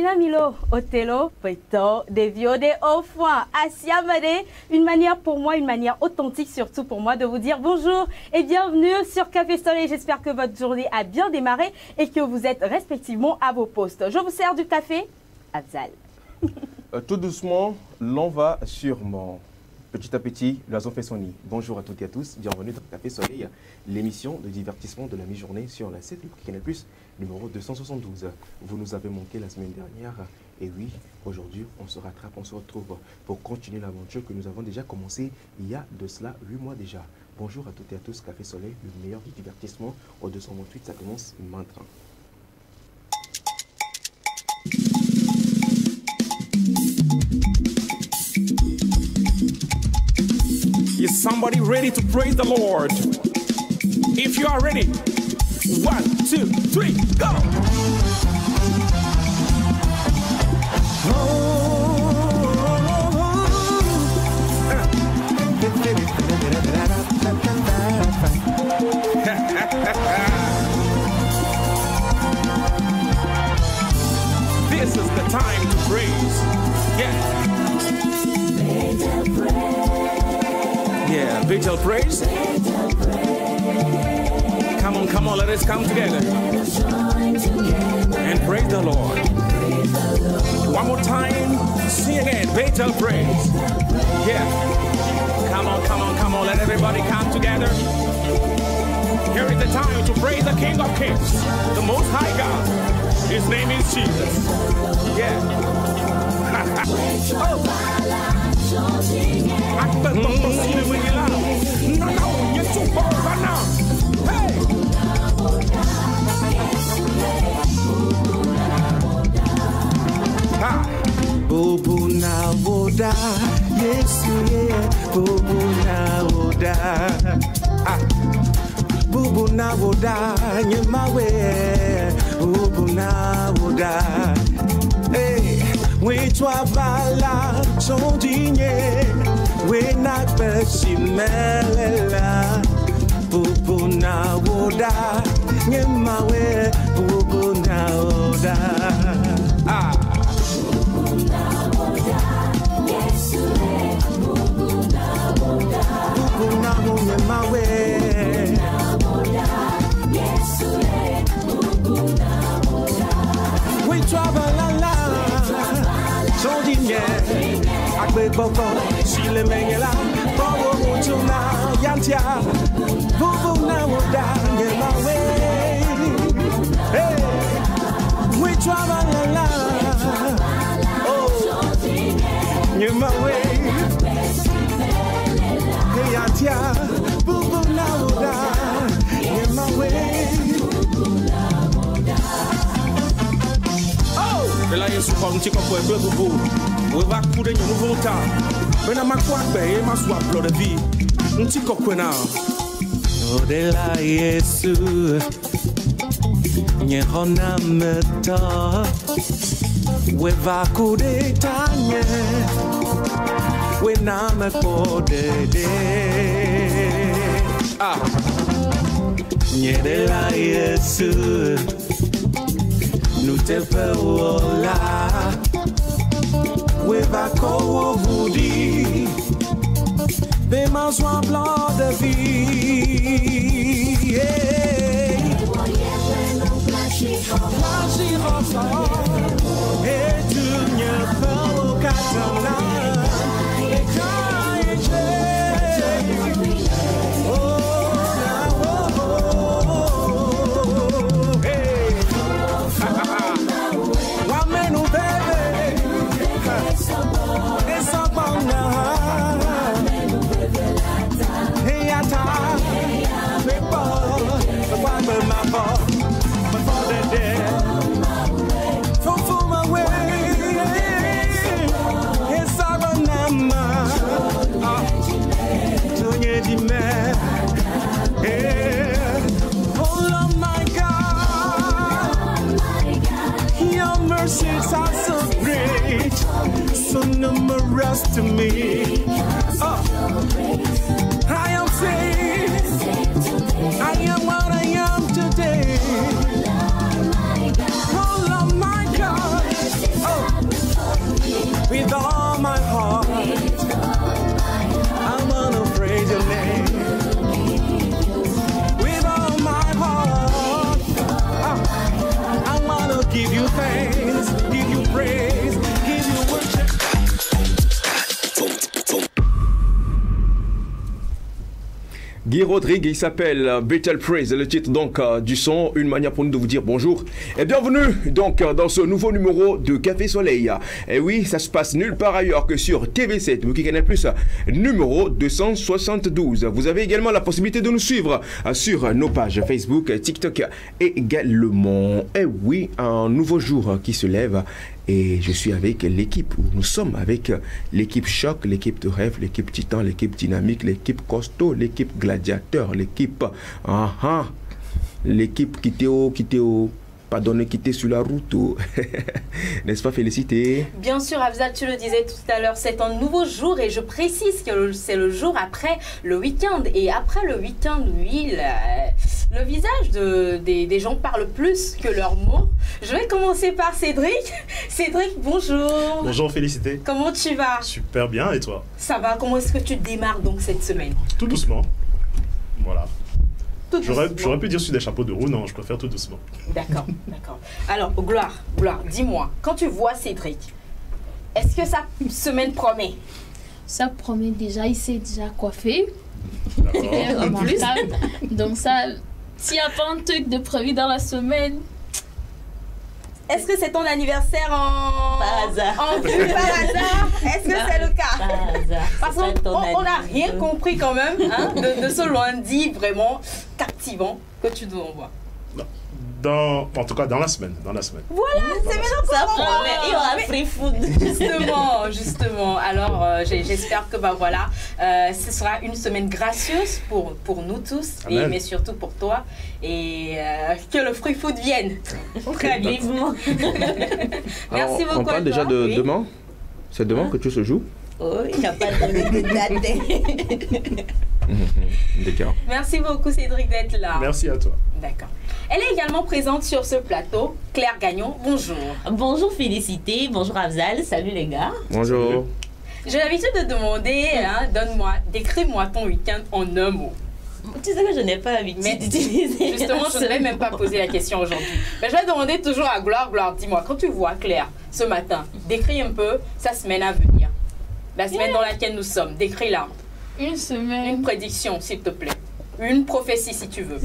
Namilo, Othello, Peito, Devio, de Ofwa, Asiamade, une manière pour moi, une manière authentique surtout pour moi de vous dire bonjour et bienvenue sur Café Soleil. J'espère que votre journée a bien démarré et que vous êtes respectivement à vos postes. Je vous sers du café, Afzal. Tout doucement, l'on va sûrement. Petit à petit, l'oiseau fait son nid. Bonjour à toutes et à tous, bienvenue dans Café Soleil, l'émission de divertissement de la mi-journée sur la 7 Canal+, numéro 272. Vous nous avez manqué la semaine dernière, et oui, aujourd'hui, on se rattrape, on se retrouve pour continuer l'aventure que nous avons déjà commencée il y a de cela 8 mois déjà. Bonjour à toutes et à tous, Café Soleil, le meilleur du divertissement, au 228, ça commence maintenant. Is somebody ready to praise the Lord? If you are ready, 1, 2, 3, go! This is the time to praise. Yeah. Yeah, Vigil praise. Come on, let us come together and praise the Lord. One more time, sing again, Vigil praise. Yeah, come on, let everybody come together. Here is the time to praise the King of Kings, the Most High God. His name is Jesus. Yeah. Oh. Bobo na woda, Yesu ye, Bobo na woda. Bobo na woda, Nyemawe, Bobo na woda. Hey, we travala, chondinye, we nak bechimelela. Bobo na woda, Nyemawe, Bobo na woda. We travel along, Jondinye, Akbe Boko, Chile Mengela, Bobo Mutuna, Yantia, Bobo Nawoda, Yemawe. Hey, we travel along, oh, Yemawe. Hey, Yantia, Bobo Nawoda, Yemawe. Là, il se forme un petit peu pour vous. On va courir un nouveau temps. Mais on m'a quoi payer ma soif pour la vie. Un petit coquin. Odela Yesu, nye hona meta. We va kude tanye, we na me kode de. Nye dela Yesu. Nous te faisons là, we va qu'on vous dit, des mangeoires blancs de vie. Et tu ne fais aucun so numerous to me. I am saved. I am what I am today. Oh, Lord, my God. Oh, Guy Rodrigue, il s'appelle Betel Praise, le titre donc du son, une manière pour nous de vous dire bonjour et bienvenue donc dans ce nouveau numéro de Café Soleil. Et oui, ça se passe nulle part ailleurs que sur TV7, Bouquet Canal Plus, numéro 272. Vous avez également la possibilité de nous suivre sur nos pages Facebook, TikTok également. Et oui, un nouveau jour qui se lève. Et je suis avec l'équipe, nous sommes avec l'équipe choc, l'équipe de rêve, l'équipe titan, l'équipe dynamique, l'équipe costaud, l'équipe gladiateur, l'équipe l'équipe qui était sur la route. N'est-ce pas, Félicité? Bien sûr, Afzal, tu le disais tout à l'heure, c'est un nouveau jour et je précise que c'est le jour après le week-end. Et après le week-end, oui, le visage des gens parle plus que leurs mots. Je vais commencer par Cédric. Cédric, bonjour. Bonjour, Félicité. Comment tu vas? Super bien, et toi? Ça va, comment est-ce que tu démarres donc cette semaine? Tout doucement. Voilà. J'aurais pu dire sur des chapeaux de roue, non, je préfère tout doucement. D'accord, d'accord. Alors, Gloire, dis-moi, quand tu vois Cédric, est-ce que sa semaine promet? Ça promet déjà, il s'est déjà coiffé. D'accord. En plus. Donc ça, s'il n'y a pas un truc de prévu dans la semaine... Est-ce que c'est ton anniversaire Par hasard. En plus par hasard? Est-ce que c'est le cas? Par hasard. Parce qu'on n'a rien compris quand même de ce lundi vraiment captivant que tu nous envoies. En tout cas, dans la semaine. Voilà, c'est maintenant Ça qu'on promet, il y aura free food. Justement. Alors, j'espère que ce sera une semaine gracieuse pour nous tous, mais surtout pour toi. Et que le free food vienne. Très bien. Merci beaucoup. On parle déjà de demain. C'est demain que tu se joues? Oh, il n'y a pas de date. D'accord. Merci beaucoup, Cédric, d'être là. Merci à toi. D'accord. Elle est également présente sur ce plateau, Claire Gagnon. Bonjour. Bonjour Félicité, bonjour Afzal, salut les gars. Bonjour. J'ai l'habitude de demander, décris-moi ton week-end en un mot. Tu sais que je n'ai pas l'habitude d'utiliser. Justement, je ne vais même pas poser la question aujourd'hui. Mais je vais demander toujours à Gloire, dis-moi, quand tu vois Claire ce matin, décris un peu sa semaine à venir. La semaine dans laquelle nous sommes, décris-la. Une semaine. Une prédiction, s'il te plaît. Une prophétie, si tu veux.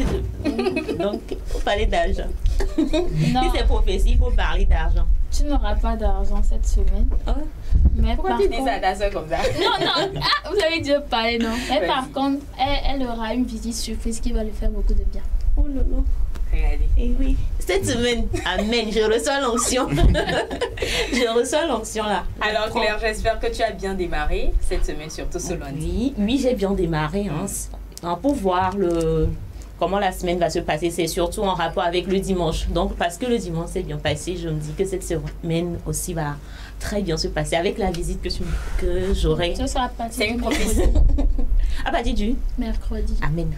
Donc, il faut parler d'argent. Non. Si c'est prophétie, il faut parler d'argent. Tu n'auras pas d'argent cette semaine. Oh. Mais pourquoi tu dis ça à ta soeur comme ça? Non. Vous avez déjà parlé, non. Mais par contre, elle aura une visite surprise qui va lui faire beaucoup de bien. Oh lolo. Regardez. Et oui. Cette semaine, amen, je reçois l'onction. Je reçois l'onction là. Alors Claire, j'espère que tu as bien démarré cette semaine, surtout ce lundi. Oui, j'ai bien démarré. Pour voir comment la semaine va se passer, c'est surtout en rapport avec le dimanche. Donc, parce que le dimanche s'est bien passé, je me dis que cette semaine aussi va très bien se passer avec la visite que j'aurai. Ce sera pas. C'est une prophétie. À partir du mercredi. Amen.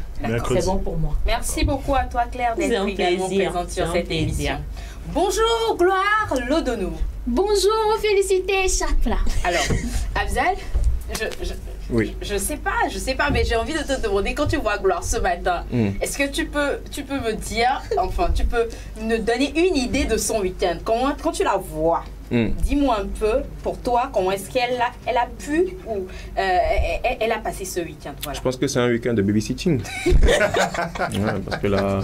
C'est bon pour moi. Merci beaucoup à toi Claire d'être également présente sur cette émission. Bonjour Gloire Lodonou. Bonjour, félicité Chapla. Alors, Afzal, Oui. Je sais pas, mais j'ai envie de te demander, quand tu vois Gloire ce matin, est-ce que tu peux me dire, tu peux me donner une idée de son week-end? Quand tu la vois, dis-moi un peu, pour toi, comment est-ce qu'elle a pu ou elle a passé ce week-end? Voilà. Je pense que c'est un week-end de babysitting. Parce que là,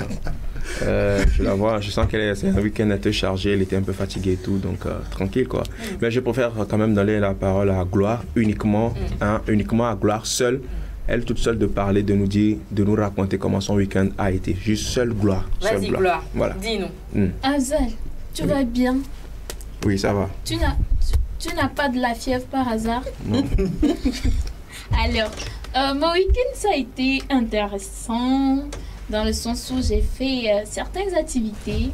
je la vois, je sens c'est un week-end un peu chargé, elle était un peu fatiguée et tout, donc tranquille quoi. Mais je préfère quand même donner la parole à Gloire, uniquement à Gloire seule, elle toute seule, de parler, de nous dire, de nous raconter comment son week-end a été. Juste seule Gloire. Vas-y Gloire, voilà. Dis-nous. Azal, tu vas bien? Oui, ça va. Tu n'as pas de la fièvre par hasard? Non. Alors, mon week-end, ça a été intéressant dans le sens où j'ai fait certaines activités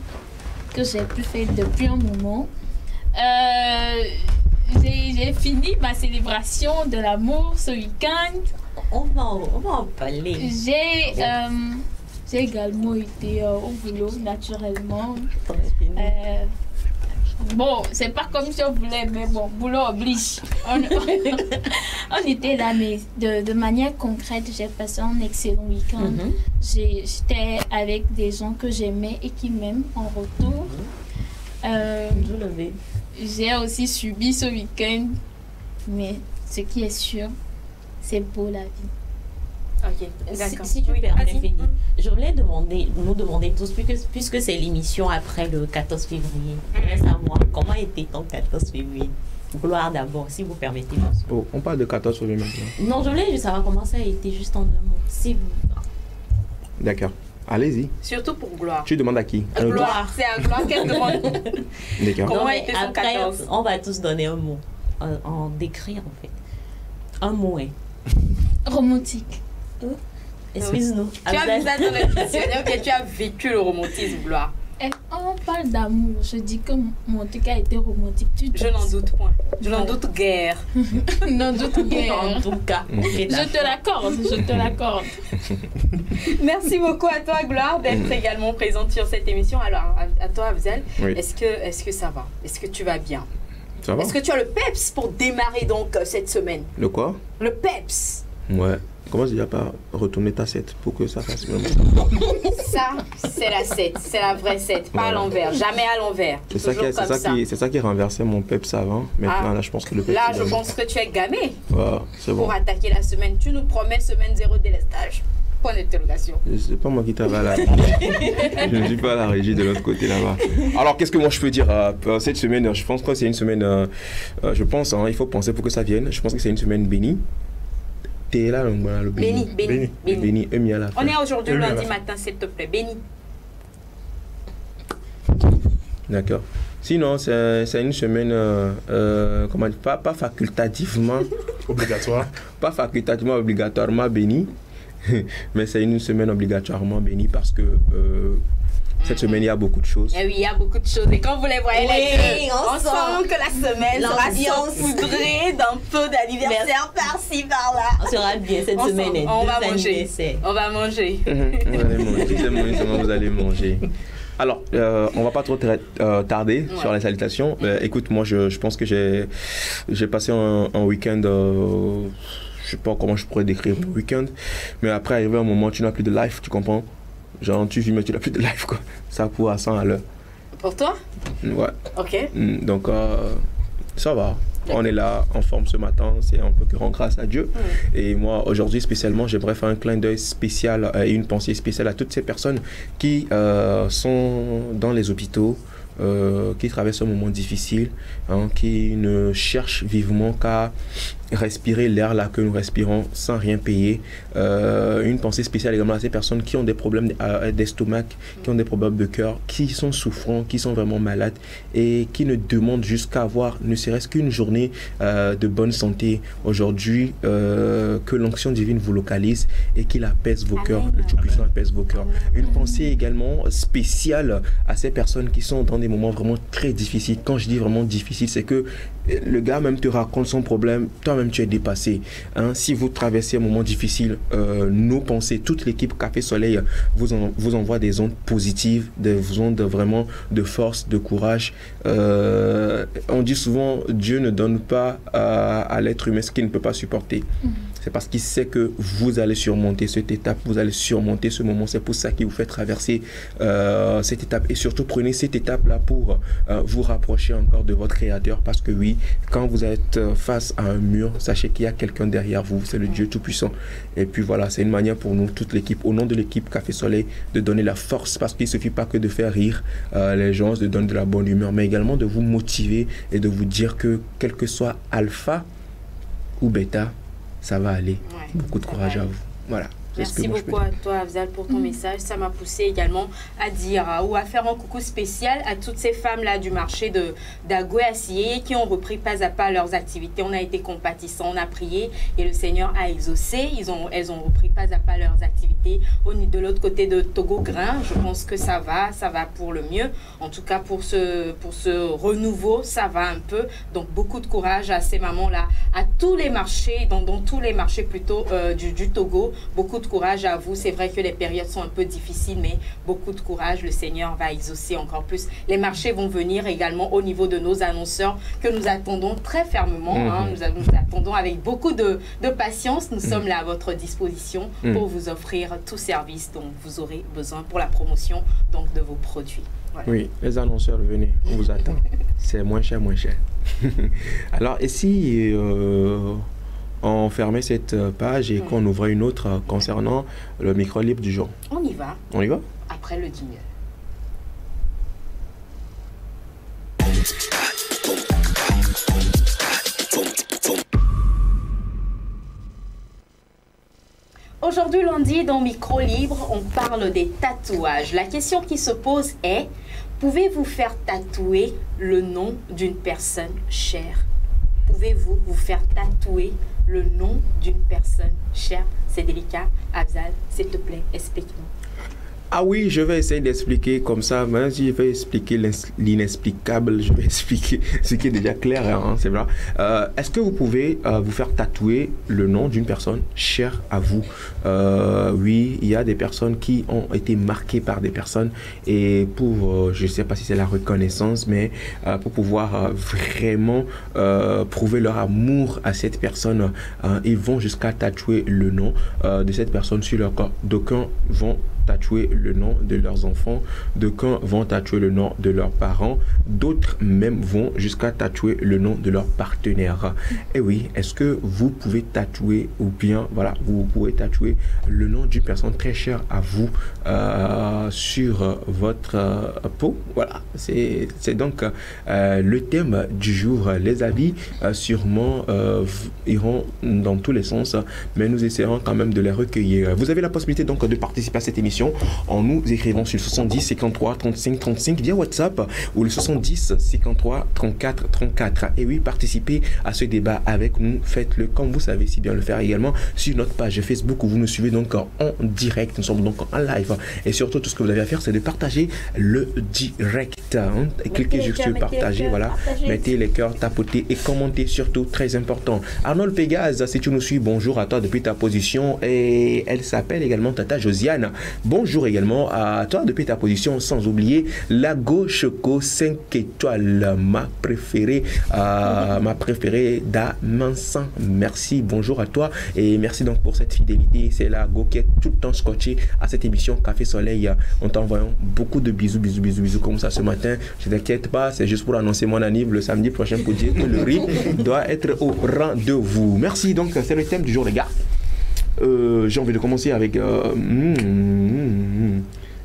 que j'ai pu faire depuis un moment. J'ai fini ma célébration de l'amour ce week-end. On va en parler. J'ai également été au boulot naturellement. Bon, c'est pas comme si on voulait, mais bon, boulot oblige. On était là, mais de manière concrète, j'ai passé un excellent week-end. J'étais avec des gens que j'aimais et qui m'aiment en retour. J'ai aussi subi ce week-end, mais ce qui est sûr, c'est beau la vie. Ok, d'accord. Si tu Oui, permets, vas-y. Félix, je voulais nous demander tous, puisque c'est l'émission après le 14 février, je voulais savoir comment était ton 14 février. Gloire d'abord, si vous permettez. Oh, on parle de 14 février maintenant. Non, je voulais juste savoir comment ça a été, juste en un mot. Si vous... D'accord. Allez-y. Surtout pour Gloire. Tu demandes à qui? Gloire, c'est à Gloire qu'elle demande. D'accord. Comment Non, a mais été son après, 14? on va tous donner un mot, en décrire en fait. Un mot, hein. Romantique. Excuse-nous. Tu as vu ça dans le dictionnaire que tu as vécu le romantisme, Gloire? Et on parle d'amour. Je dis que mon truc a été romantique. Je n'en doute point. Je n'en doute guère. n'en doute guère. En tout cas, Je te l'accorde, je te l'accorde. Merci beaucoup à toi, Gloire, d'être également présente sur cette émission. Alors, à toi, Afzal, Oui. est-ce que ça va? Est-ce que tu vas bien? Ça va? Est-ce que tu as le peps pour démarrer donc cette semaine? Le quoi? Le peps. Ouais. Commence déjà par retourner ta 7 pour que ça fasse même. Ça, c'est la 7. C'est la vraie 7. Pas à l'envers. Jamais à l'envers. C'est ça, Toujours comme ça. c'est ça qui renversait mon peps avant. Maintenant, Ah. là, je pense que le peps. Là, c'est je bon. pense que tu es gamé Ouais, c'est bon. pour attaquer la semaine. Tu nous promets semaine 0 délestage. Point d'interrogation. C'est pas moi qui travaille là. Je ne suis pas à la régie de l'autre côté là-bas. Alors, qu'est-ce que moi je peux dire cette semaine? Je pense que c'est une semaine. Je pense, il faut penser pour que ça vienne. Je pense que c'est une semaine bénie. T'es là, le béni. Béni. Béni, Emi à la fin. On est aujourd'hui Emi à la lundi fin. matin, s'il te plaît. Béni. D'accord. Sinon, c'est une semaine, comment dire, pas facultativement, Obligatoire. pas facultativement obligatoirement bénie, mais c'est une semaine obligatoirement bénie parce que cette semaine, il y a beaucoup de choses. Eh oui, il y a beaucoup de choses. Et quand vous les voyez, Oui, les deux, on on sent que la semaine sera l'ambiance. saupoudrée d'un peu d'anniversaire par-ci, par-là. on sera bien cette On semaine. sent- on va deux manger. anniversaires. On va manger. Vous allez manger, c'est mon comment vous allez manger. Alors, on va pas trop tarder sur les salutations. Écoute, moi, je pense que j'ai passé un week-end. Je sais pas comment je pourrais décrire mon week-end, mais après, arrivé un moment, tu n'as plus de life, tu comprends? Genre, tu vis, mais tu n'as plus de life, quoi. Ça court à 100 à l'heure. Pour toi? Ouais. Ok. Donc, ça va. On est là, en forme ce matin. C'est un peu que rend grâce à Dieu. Et moi, aujourd'hui, spécialement, j'aimerais faire un clin d'œil spécial et une pensée spéciale à toutes ces personnes qui sont dans les hôpitaux, qui traversent un moment difficile, qui ne cherchent vivement qu'à respirer l'air là que nous respirons sans rien payer. Une pensée spéciale également à ces personnes qui ont des problèmes d'estomac, qui ont des problèmes de cœur, qui sont souffrants, qui sont vraiment malades et qui ne demandent jusqu'à avoir ne serait-ce qu'une journée de bonne santé aujourd'hui, que l'onction divine vous localise et qu'il apaise vos cœurs, le Tout-Puissant apaise vos cœurs. Une pensée également spéciale à ces personnes qui sont dans des moments vraiment très difficiles. Quand je dis vraiment difficile, c'est que le gars même te raconte son problème, toi-même tu es dépassé. Si vous traversez un moment difficile, nos pensées, toute l'équipe Café Soleil vous envoie des ondes positives, des ondes vraiment de force, de courage. On dit souvent, Dieu ne donne pas à l'être humain ce qu'il ne peut pas supporter. C'est parce qu'il sait que vous allez surmonter cette étape, vous allez surmonter ce moment. C'est pour ça qu'il vous fait traverser cette étape. Et surtout, prenez cette étape-là pour vous rapprocher encore de votre Créateur. Parce que oui, quand vous êtes face à un mur, sachez qu'il y a quelqu'un derrière vous. C'est le Dieu Tout-Puissant. Et puis voilà, c'est une manière pour nous, toute l'équipe, au nom de l'équipe Café Soleil, de donner la force. Parce qu'il ne suffit pas que de faire rire les gens, de donner de la bonne humeur, mais également de vous motiver et de vous dire que quel que soit alpha ou bêta, ça va aller. Ouais, Beaucoup de ça courage va à aller. vous. Voilà. C'est ce que Merci moi, je peux beaucoup dire. à toi, Afzal, pour ton message. Ça m'a poussé également à dire ou à faire un coucou spécial à toutes ces femmes-là du marché d'Agoué-Assillé qui ont repris pas à pas leurs activités. On a été compatissants, on a prié et le Seigneur a exaucé. Elles ont repris pas à pas leurs activités. De l'autre côté de Togo-Grain, je pense que ça va pour le mieux. En tout cas, pour ce renouveau, ça va un peu. Donc, beaucoup de courage à ces mamans-là, à tous les marchés, dans tous les marchés plutôt du Togo. Beaucoup de courage à vous. C'est vrai que les périodes sont un peu difficiles, mais beaucoup de courage. Le Seigneur va exaucer encore plus. Les marchés vont venir également au niveau de nos annonceurs que nous attendons très fermement. Nous attendons avec beaucoup de patience. Nous sommes là à votre disposition pour vous offrir tout service dont vous aurez besoin pour la promotion donc, de vos produits. Voilà. Oui, les annonceurs, venez, on vous attend. C'est moins cher, moins cher. Alors, et si on fermait cette page et qu'on ouvrait une autre concernant le micro libre du jour. On y va. On y va? Après le dîner. Aujourd'hui, lundi, dans Micro Libre, on parle des tatouages. La question qui se pose est, pouvez-vous faire tatouer le nom d'une personne chère? Pouvez-vous vous faire tatouer le nom d'une personne chère? C'est délicat. Afzal, s'il te plaît, explique-nous. Ah oui, je vais essayer d'expliquer comme ça. Même si je vais expliquer l'inexplicable, je vais expliquer ce qui est déjà clair, hein, c'est vrai. Est-ce que vous pouvez vous faire tatouer le nom d'une personne chère à vous? Oui, il y a des personnes qui ont été marquées par des personnes et pour, je ne sais pas si c'est la reconnaissance, mais pour pouvoir vraiment prouver leur amour à cette personne, ils vont jusqu'à tatouer le nom de cette personne sur leur corps. D'aucuns vont tatouer le nom de leurs enfants, d'aucuns vont tatouer le nom de leurs parents, d'autres même vont jusqu'à tatouer le nom de leur partenaire. Et oui, est-ce que vous pouvez tatouer ou bien, voilà, vous pouvez tatouer le nom d'une personne très chère à vous sur votre peau? Voilà, c'est donc le thème du jour. Les avis sûrement iront dans tous les sens, mais nous essaierons quand même de les recueillir. Vous avez la possibilité donc de participer à cette émission en nous écrivant sur le 70 53 35 35 via WhatsApp ou le 70 53 34 34. Et oui, participez à ce débat avec nous. Faites-le comme vous savez si bien le faire également sur notre page Facebook où vous nous suivez donc en direct. Nous sommes donc en live. Et surtout, tout ce que vous avez à faire, c'est de partager le direct. Hein. Cliquez juste sur partager, voilà. Mettez les cœurs, tapotez et commentez surtout, très important. Arnold Pégase, si tu nous suis, bonjour à toi depuis ta position. Et elle s'appelle également Tata Josiane. Bonjour également à toi depuis ta position, sans oublier Lago Choco 5 étoiles, ma préférée d'Amansan. Merci, bonjour à toi et merci donc pour cette fidélité. C'est Lago qui est tout le temps scotché à cette émission Café Soleil. On t'envoie beaucoup de bisous comme ça ce matin. Je t'inquiète pas, c'est juste pour annoncer mon anniversaire le samedi prochain pour dire que le riz doit être au rendez-vous. Merci, donc c'est le thème du jour les gars. J'ai envie de commencer avec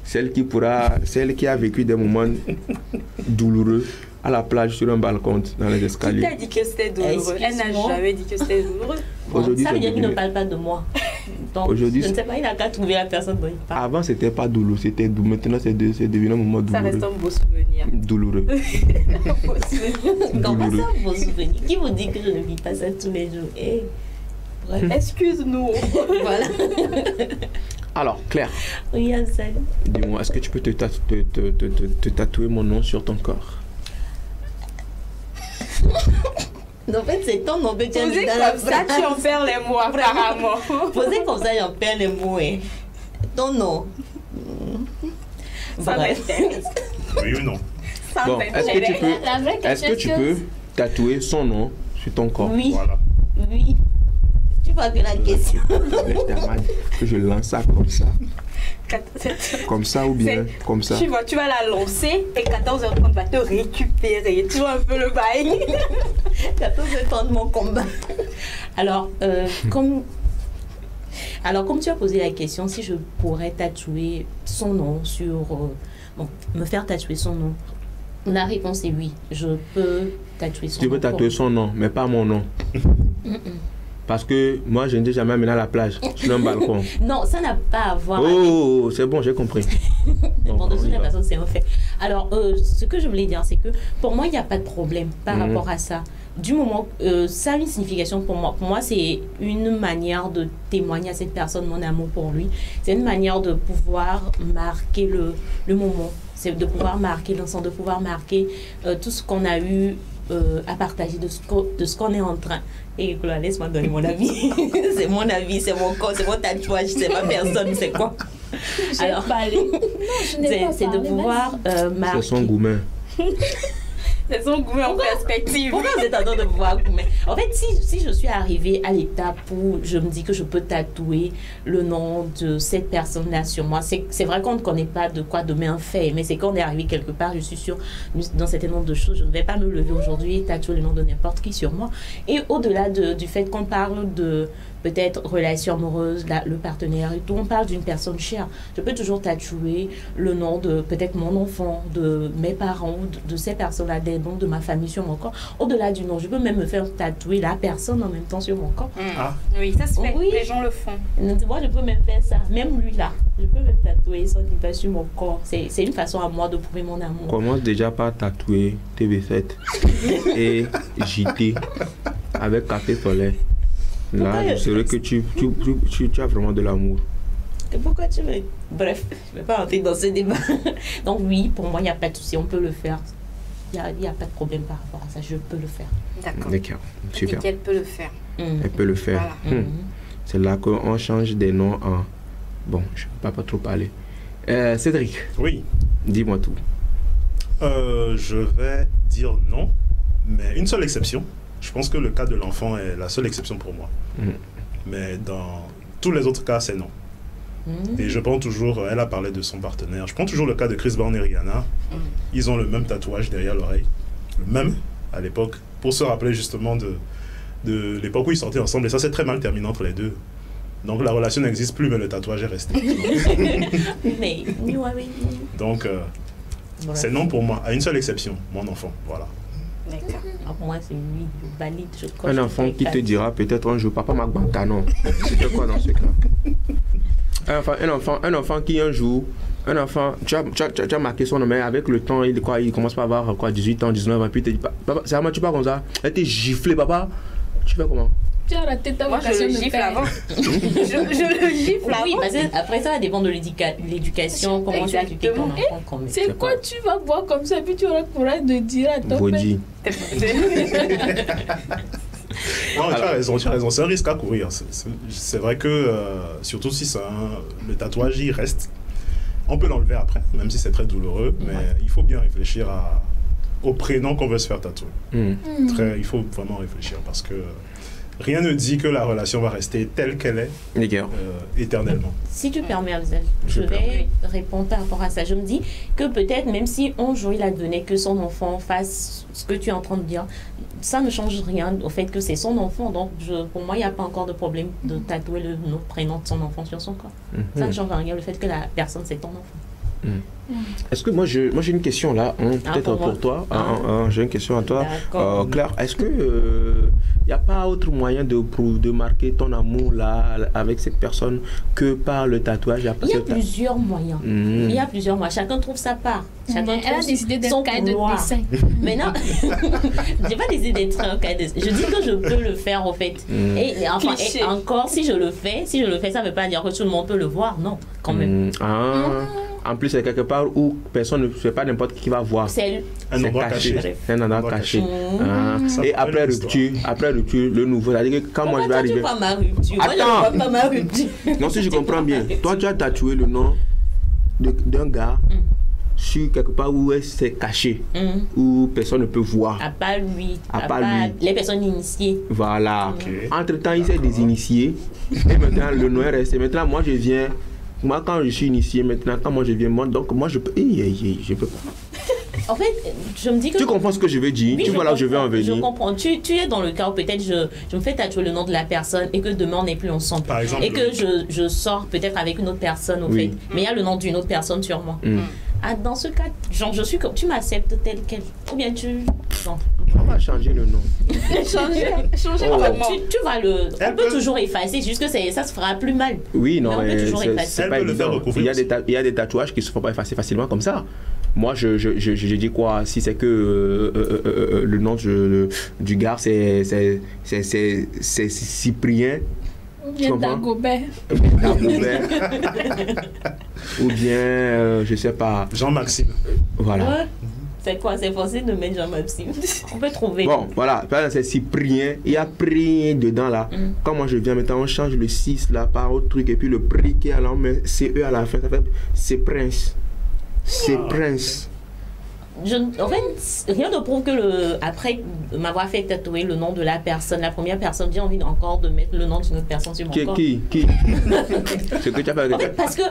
celle qui a vécu des moments douloureux à la plage, sur un balcon, dans les escaliers. Qui t'a dit que c'était douloureux? Elle n'a jamais dit que c'était douloureux. Aujourd'hui, ça veut dire qu'il ne parle pas de moi. Donc, je ne sais pas, il n'a qu'à trouver la personne dont il parle. Avant, c'était pas douloureux, c'était doux. Maintenant, c'est devenu un moment douloureux. Ça reste un beau souvenir. Douloureux. Un beau souvenir. Comment ça, un beau souvenir? Qui vous dit que je ne vis pas ça tous les jours? Bref. Excuse-nous. Voilà. Alors, Claire. Oui, Ansel. Dis-moi, est-ce que tu peux te tatouer mon nom sur ton corps? En fait, c'est ton nom que tu as mis dans la phrase. Tu en perds les mots, apparemment. Posez comme ça, j'en perds les mots. Hein. Ton nom. Bref. Oui ou non? Bon, est-ce que tu peux tatouer son nom sur ton corps? Oui. Voilà. Oui. Tu vois que la question. Que je lance ça comme ça. Comme ça ou bien comme ça. Tu vois, tu vas la lancer et 14h30 va te récupérer. Tu vois un peu le bail. 14h30 mon combat. Alors, comme tu as posé la question, si je pourrais tatouer son nom sur... me faire tatouer son nom. La réponse est oui. Je peux tatouer son nom. Tu peux tatouer son nom, mais pas mon nom. Parce que moi, je ne t'ai jamais amené à la plage, sur un balcon. Non, ça n'a pas à voir avec... c'est bon, j'ai compris. Bon, de toute façon, c'est un fait. Alors, ce que je voulais dire, c'est que pour moi, il n'y a pas de problème par rapport à ça. Du moment ça a une signification pour moi. Pour moi, c'est une manière de témoigner à cette personne mon amour pour lui. C'est une manière de pouvoir marquer le moment. C'est de pouvoir marquer l'instant, de pouvoir marquer tout ce qu'on a eu à partager, de ce qu'on est en train. Et laisse-moi donner mon avis. C'est mon avis, c'est mon corps, c'est mon tatouage, c'est ma personne, c'est quoi? Alors, c'est de pouvoir marquer. C'est son gourmet. C'est son goût en perspective. Pourquoi vous êtes en train de voir Goumé? En fait, si je suis arrivée à l'étape où je me dis que je peux tatouer le nom de cette personne-là sur moi, c'est vrai qu'on ne connaît pas de quoi demain fait, mais c'est quand on est arrivé quelque part, je suis sûre, dans un certain nombre de choses, je ne vais pas me lever aujourd'hui et tatouer le nom de n'importe qui sur moi. Et au-delà du fait qu'on parle de peut-être relation amoureuse, le partenaire et tout, on parle d'une personne chère. Je peux toujours tatouer le nom de peut-être mon enfant, de mes parents, de ces personnes-là, des noms de ma famille sur mon corps. Au-delà du nom, je peux même me faire tatouer la personne en même temps sur mon corps. Ah. Oui, ça se fait. Oui. Les gens le font. Moi, je peux même faire ça. Même lui là, je peux même tatouer son image sur mon corps. C'est une façon à moi de prouver mon amour. Commence déjà par tatouer TV7 et JT avec café soleil. Là, je saurais que tu as vraiment de l'amour. Et pourquoi tu veux... Bref, je ne vais pas rentrer dans ce débat. Donc oui, pour moi, il n'y a pas de souci, on peut le faire. Il n'y a pas de problème par rapport à ça, je peux le faire. D'accord. D'accord, super. Elle peut le faire. Elle peut le faire. Voilà. C'est là qu'on change des noms en... Bon, je ne vais pas trop parler. Cédric, Oui. dis-moi tout. Je vais dire non, mais une seule exception. Je pense que le cas de l'enfant est la seule exception pour moi. Mais dans tous les autres cas, c'est non. Et je prends toujours, elle a parlé de son partenaire, je prends toujours le cas de Chris Brown et Rihanna. Ils ont le même tatouage derrière l'oreille, le même à l'époque, pour se rappeler justement de l'époque où ils sortaient ensemble. Et ça, c'est très mal terminé entre les deux. Donc la relation n'existe plus, mais le tatouage est resté. Mais oui. Donc c'est non pour moi, à une seule exception, mon enfant. Voilà. D'accord. Pour moi, c'est oui, je valide, je coche. Un enfant qui te dira peut-être un jour, papa m'a banca, non. C'était quoi dans ce cas? Un enfant qui un jour, tu as marqué son nom, mais avec le temps, il commence pas à avoir 18 ans, 19 ans, puis il te dit, papa, c'est vraiment tu pars comme ça, elle t'est giflé, papa, tu fais comment? Tu as raté ta Moi, je vocation le de gifle père. avant. je le gifle avant. Oui, parce que après ça, ça dépend de l'éducation, comment tu éduques ton enfant. Comme C'est quoi tu vas boire comme ça et puis tu auras le courage de dire à ton père. Body. Non, tu as raison, c'est un risque à courir. C'est vrai que, surtout si le tatouage y reste, on peut l'enlever après, même si c'est très douloureux, mais il faut bien réfléchir au prénom qu'on veut se faire tatouer. Il faut vraiment réfléchir parce que rien ne dit que la relation va rester telle qu'elle est éternellement. Si tu permets, Abzal, je vais répondre par rapport à ça. Je me dis que peut-être, même si un jour il advenait que son enfant fasse ce que tu es en train de dire, ça ne change rien au fait que c'est son enfant. Donc, pour moi, il n'y a pas encore de problème de tatouer le prénom de son enfant sur son corps. Ça ne change rien le fait que la personne, c'est ton enfant. Est-ce que moi j'ai une question là, peut-être pour toi. J'ai une question à toi. Claire, est-ce que il n'y a pas autre moyen de marquer ton amour là avec cette personne que par le tatouage? Il y a plusieurs moyens. Il y a plusieurs moyens. Chacun trouve sa part. Elle a décidé d'être un cahier de dessin. Maintenant, j'ai pas décidé d'être un cahier de dessin. Je dis que je peux le faire au fait. Et encore, si je le fais, ça ne veut pas dire que tout le monde peut le voir. Non, quand même. En plus, c'est quelque part où personne ne sait pas n'importe qui va voir. C'est un endroit caché. C'est un endroit caché. Et après rupture, le nouveau. C'est-à-dire que quand moi je vais arriver. Pourquoi tu vois pas ma rupture? Attends. Moi, je vois pas ma rupture. Non, si je comprends bien. Toi, tu as tatoué le nom d'un gars sur quelque part où c'est caché, où personne ne peut voir. À part lui. À part lui. Les personnes initiées. Voilà. Entre-temps, il s'est désinitié. Et maintenant, le nom est resté. Maintenant, moi, je viens. Moi, quand je suis initié, maintenant, quand moi je viens, donc moi, je peux. Je peux pas. En fait, je me dis que... Tu comprends ce que je veux dire? Oui, tu vois là où je veux en venir? Je comprends. Tu es dans le cas où peut-être je me fais tatouer le nom de la personne et que demain on n'est plus ensemble. Par exemple, et que je sors peut-être avec une autre personne, au fait. Mais il y a le nom d'une autre personne sur moi. Dans ce cas, genre, je suis comme... Tu m'acceptes tel quel. Ou bien tu... Genre, on va changer le nom. Changer tu vas le... On peut toujours effacer, juste que ça se fera plus mal. Oui, non, mais on peut toujours effacer. c'est pas évident. Il y a des tatouages qui ne se font pas effacer facilement comme ça. Moi, je dis quoi? Si c'est que le nom du gars, c'est Cyprien. Ou bien Dagobert. Ou bien, je sais pas. Jean-Maxime. Voilà. Ouais. C'est quoi? C'est forcé de mettre Jean-Maxime. On peut trouver. Bon, voilà. C'est Cyprien. Il y a prix dedans là. Quand moi je viens maintenant, on change le 6 là par autre truc. Et puis le prix qui est là, on met CE à la fin. Ça fait c'est Prince. C'est Prince. En fait, rien ne prouve que après m'avoir fait tatouer le nom de la personne, la première personne, j'ai envie encore de mettre le nom d'une autre personne sur mon corps. Qui Ce que tu as fait. En fait, parce que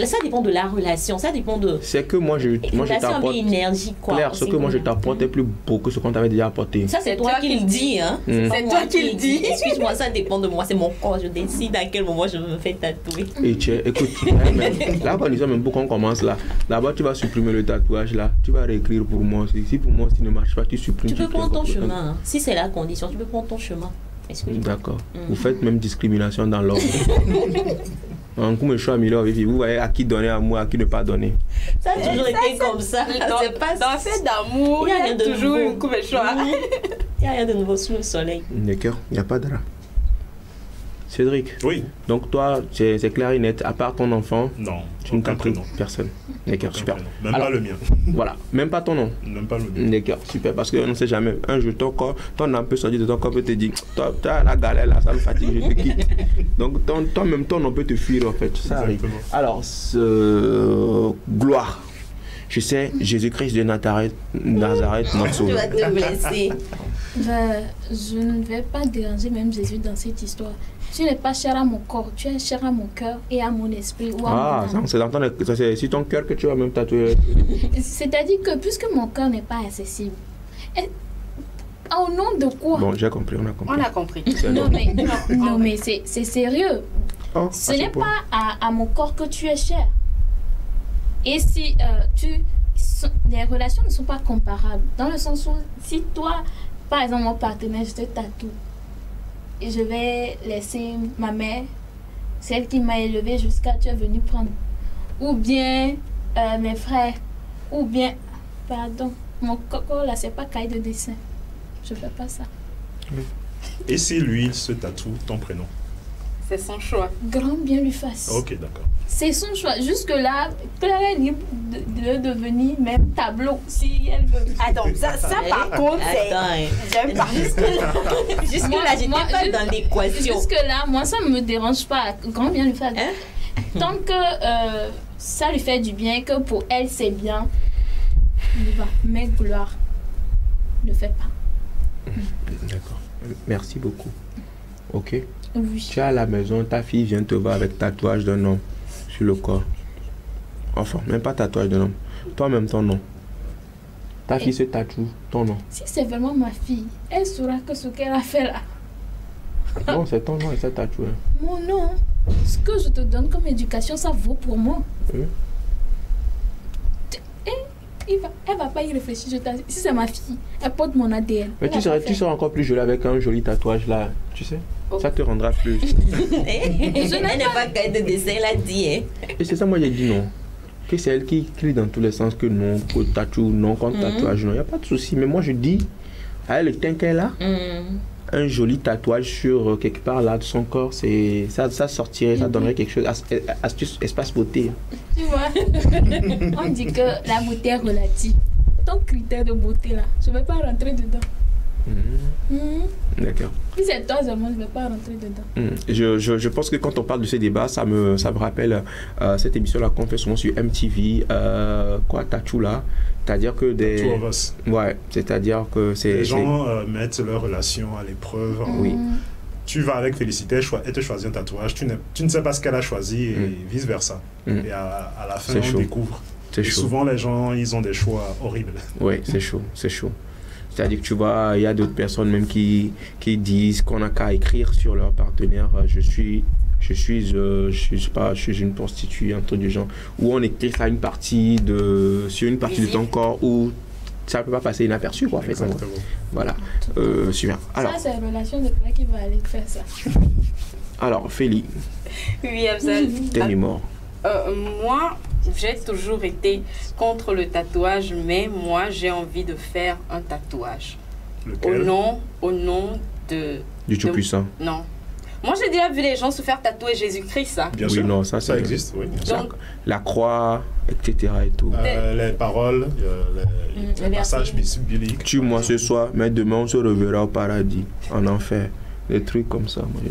ça dépend de la relation, ça dépend de... C'est que moi je t'apporte... énergie, quoi. Claire, ce que moi je t'apporte est plus beau que ce qu'on t'avait déjà apporté. Ça, c'est toi qui le dis, hein. C'est toi qui le dis. Excuse-moi, ça dépend de moi, c'est mon corps. Je décide à quel moment je me fais tatouer. Et écoute, là, quand même pour qu'on commence là, là-bas tu vas supprimer le tatouage là, tu vas réécrire pour moi. Si pour moi, si ne marche pas, tu supprimes. Tu peux prendre ton chemin. Hein. Si c'est la condition, tu peux prendre ton chemin. D'accord. Vous faites même discrimination dans l'ordre. Un coup, je suis à Milo, vous voyez à qui donner amour, à qui ne pas donner. Ça a toujours été comme ça. Dans le fait d'amour, il y a toujours une coupe de choix. Il n'y a rien de nouveau sous le soleil. D'accord, il n'y a pas de drap. Cédric. Oui. Donc toi, c'est clair et net, à part ton enfant, non, tu ne tatoues personne. D'accord, super. Même alors, pas le mien. Voilà, même pas ton nom. Même pas le mien. D'accord, super, parce qu'on ne sait jamais. Un jour, ton âme peut sortir de ton corps et te dire, toi, la galère là, ça me fatigue, je te quitte. Donc toi-même, ton nom peut te fuir en fait. Ça arrive. Alors, gloire. Je sais, Jésus-Christ de Nazareth, notre sauveur. Tu vas te blesser. Je ne vais pas déranger même Jésus dans cette histoire. Tu n'es pas cher à mon corps, tu es cher à mon cœur et à mon esprit. Ou à mon âme. C'est sur ton cœur que tu vas même tatouer. C'est-à-dire que puisque mon cœur n'est pas accessible, au nom de quoi? Bon, j'ai compris, on a compris. Non, mais c'est sérieux. Oh, ce n'est pas à mon corps que tu es cher. Et si les relations ne sont pas comparables, dans le sens où si toi, par exemple, mon partenaire, je te tatoue, et je vais laisser ma mère, celle qui m'a élevée jusqu'à tu es venu prendre, ou bien mes frères, ou bien, pardon, mon coco là, c'est pas cahier de dessin. Je fais pas ça. Et si lui, il se tatoue ton prénom? C'est son choix. Grand bien lui fasse. Ok, d'accord. C'est son choix. Jusque-là, Claire est libre de devenir même tableau si elle veut. Attends, ça par contre, c'est... J'aime pas. Jusque-là, j'étais pas dans l'équation. Jusque-là, moi, ça ne me dérange pas. Grand bien lui fasse. Tant que ça lui fait du bien, que pour elle, c'est bien, il va. Mais gloire, ne fait pas. D'accord. Merci beaucoup. Ok. Oui. Tu es à la maison, ta fille vient te voir avec tatouage d'un homme sur le corps. Enfin, même pas tatouage d'un homme. Toi-même ton nom. Ta fille se tatoue ton nom. Si c'est vraiment ma fille, elle saura que ce qu'elle a fait là. Non, c'est ton nom et c'est tatoué. Mon nom, ce que je te donne comme éducation, ça vaut pour moi. Elle va pas y réfléchir. Si c'est ma fille, elle porte mon ADN. Mais tu seras encore plus jolie avec un joli tatouage là, tu sais. Oh. Ça te rendra plus. Elle n'est pas cahier de dessin, elle a dit. Hein. Et c'est ça, moi j'ai dit non. Que c'est elle qui crie dans tous les sens que non, que tatou, non, contre tatouage, non. Il n'y a pas de souci. Mais moi je dis, à elle, le teint qu'elle a, un joli tatouage sur quelque part là de son corps, ça sortirait, ça donnerait quelque chose. Astuce, espace beauté. Tu vois, on dit que la beauté est relative. Ton critère de beauté là, je ne vais pas rentrer dedans. D'accord. Si c'est toi seulement, je ne vais pas rentrer dedans. Je pense que quand on parle de ces débats, ça me rappelle cette émission-là qu'on fait souvent sur MTV, Tattoo là. C'est-à-dire que des... Two of Us. Ouais, c'est-à-dire que c'est... Les gens mettent leur relation à l'épreuve. Oui. Tu vas avec Félicité, elle te choisit un tatouage, tu ne sais pas ce qu'elle a choisi et vice-versa. Et à la fin, on découvre. Et souvent, les gens, ils ont des choix horribles. Oui, c'est chaud, c'est chaud. C'est-à-dire que tu vois, il y a d'autres personnes même qui disent qu'on n'a qu'à écrire sur leur partenaire, je suis une prostituée, un truc du genre, où on écrit ça sur une partie de ton corps où ça ne peut pas passer inaperçu, quoi, en fait. Exactement. Voilà. Super. Alors, ça, c'est une relation de quoi qui va aller faire ça. Alors, Félie. Oui, Absal. T'es mort. Moi, j'ai toujours été contre le tatouage, mais moi, j'ai envie de faire un tatouage. Lequel? Au nom de... Du Tout-Puissant. Non. Moi, j'ai déjà vu les gens se faire tatouer Jésus-Christ, ça. Bien oui, sûr. Non, ça existe, oui. Donc, la croix, etc. et tout. Les paroles, les passages bibliques. Tue-moi ce soir, mais demain on se reverra au paradis, en enfer. des trucs comme ça. Moi,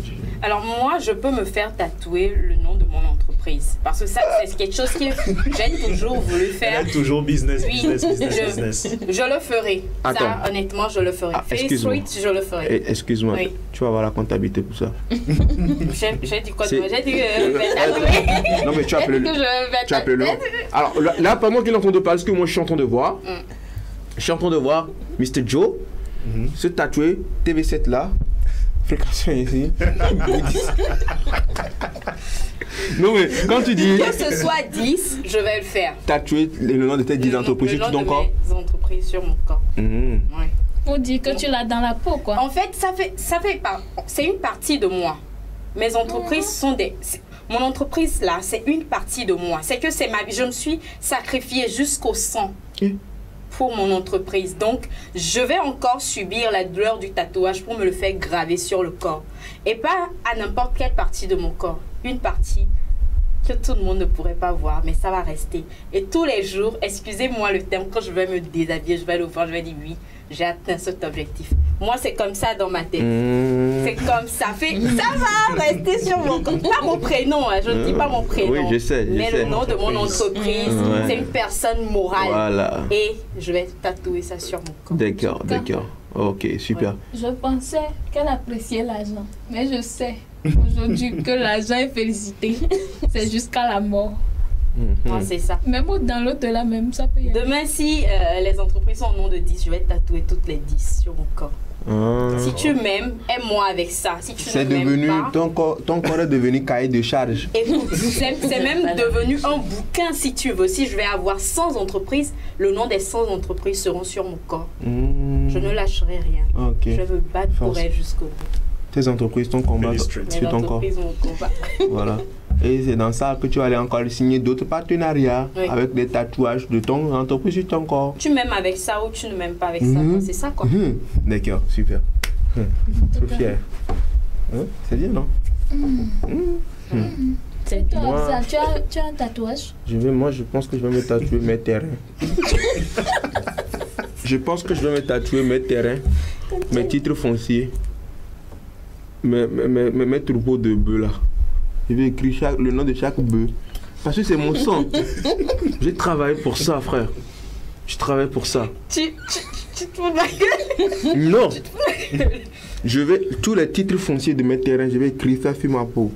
alors moi, je peux me faire tatouer le nom de mon entreprise. Parce que ça, c'est quelque chose que j'ai toujours voulu faire. Elle est toujours business, oui, business. Je le ferai. Attends. Ça, honnêtement, je le ferai. Face Street, je le ferai. Excuse-moi, oui. Tu vas avoir la comptabilité pour ça. J'ai dit quoi? J'ai dit que je vais tatouer. Non, mais tu appelles le nom. Alors là, pas moi qui l'entends de parler, parce que moi, je suis en train de voir. Je suis en train de voir Mr. Joe se tatouer TV7 là. Fréquentation ici. Non mais quand tu dis... Que ce soit 10, je vais le faire. Tatouer le nom de tes 10 entreprises sur ton corps. Le nom de mes entreprises sur mon corps. Ouais. Pour dire que tu l'as dans la peau, quoi. En fait, c'est une partie de moi. Mes entreprises sont des... Mon entreprise là, c'est une partie de moi. C'est que c'est ma vie. Je me suis sacrifiée jusqu'au sang. Pour mon entreprise. Donc, je vais encore subir la douleur du tatouage pour me le faire graver sur le corps. Et pas à n'importe quelle partie de mon corps. Une partie que tout le monde ne pourrait pas voir, mais ça va rester. Et tous les jours, excusez-moi le terme, quand je vais me déshabiller, je vais le voir, je vais dire oui, j'ai atteint cet objectif. Moi, c'est comme ça dans ma tête. C'est comme ça. Ça va rester sur mon corps. Pas mon prénom, hein, je ne dis pas mon prénom. Oui, je sais. Mais le nom de mon entreprise, c'est une personne morale. Voilà. Et je vais tatouer ça sur mon corps. D'accord. Ok, super. Ouais. Je pensais qu'elle appréciait l'argent. Mais je sais aujourd'hui que l'argent est félicité. C'est jusqu'à la mort. C'est ça. Même dans l'au-delà, même ça peut y aller. Demain, si les entreprises sont au nom de 10, je vais tatouer toutes les 10 sur mon corps. Si tu m'aimes, aime-moi avec ça. Si tu c'est devenu pas, ton corps est devenu cahier de charge. Écoute, c'est même devenu un bouquin si tu veux. Si je vais avoir 100 entreprises, le nom des 100 entreprises seront sur mon corps. Je ne lâcherai rien. Je vais me battre pour elles jusqu'au bout. Tes entreprises, ton combat sur ton corps. Mon combat. Voilà. Et c'est dans ça que tu vas aller encore signer d'autres partenariats avec des tatouages de ton entreprise sur ton corps. Tu m'aimes avec ça ou tu ne m'aimes pas avec ça. C'est ça quoi. D'accord, super. Trop fier. C'est bien, non? C'est toi, moi, ça. Tu as un tatouage? Moi, je pense que je vais me tatouer mes terrains. Je pense que je vais me tatouer mes terrains, mes titres fonciers, mes troupeaux de bœufs là. Je vais écrire le nom de chaque bœuf. Parce que c'est mon sang. J'ai travaillé pour ça, frère. Je travaille pour ça. Tu te fous de ma gueule? Non. Je vais, tous les titres fonciers de mes terrains, je vais écrire ça sur ma peau.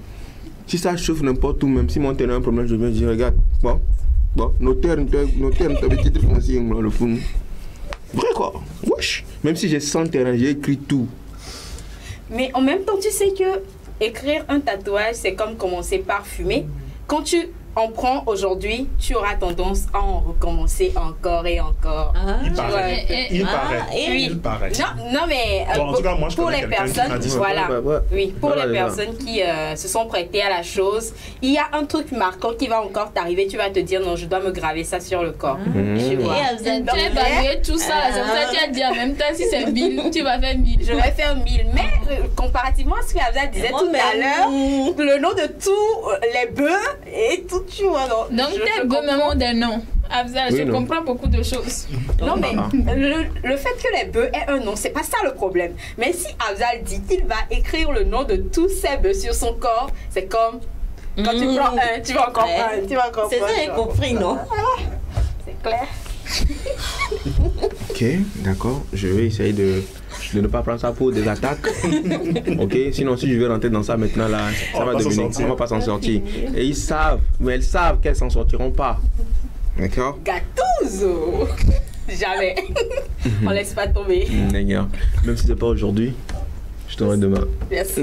Si ça chauffe n'importe où, même si mon terrain a un problème, je vais dire, regarde, nos terres, les titres fonciers, le fond. Vrai quoi. Wesh. Même si j'ai 100 terrains, j'ai écrit tout. Mais en même temps, tu sais que écrire un tatouage, c'est comme commencer par fumer. Quand tu en prends aujourd'hui, tu auras tendance à en recommencer encore et encore. Il paraît. Non, mais en tout cas, moi, je pour les personnes, pour les personnes qui se sont prêtées à la chose, il y a un truc marquant qui va encore t'arriver. Tu vas te dire non, je dois me graver ça sur le corps. Tu vois. Tu as évalué tout ça. C'est pour ça que tu as dit en même temps si c'est 1000, tu vas faire 1000. Je vais faire 1000. Mais comparativement à ce que Afza disait tout à l'heure, le nom de tous les bœufs et tout. Tu vois, donc tes bœufs même ont des noms. Afza, je comprends beaucoup de choses. Non mais le fait que les bœufs aient un nom, c'est pas ça le problème. Mais si Afzal dit qu'il va écrire le nom de tous ces bœufs sur son corps, c'est comme quand tu prends un, tu vas encore prendre, tu vas encore prendre. C'est ça, j'ai compris, non? C'est clair. Ok, d'accord. Je vais essayer de ne pas prendre ça pour des attaques. Ok, sinon si je vais rentrer dans ça maintenant là, ça va devenir, on va pas s'en sortir. Et ils savent, mais elles savent qu'elles s'en sortiront pas. D'accord? Gattuso. Jamais. On laisse pas tomber. D'accord. Même si c'est pas aujourd'hui, je t'aurai demain. Merci.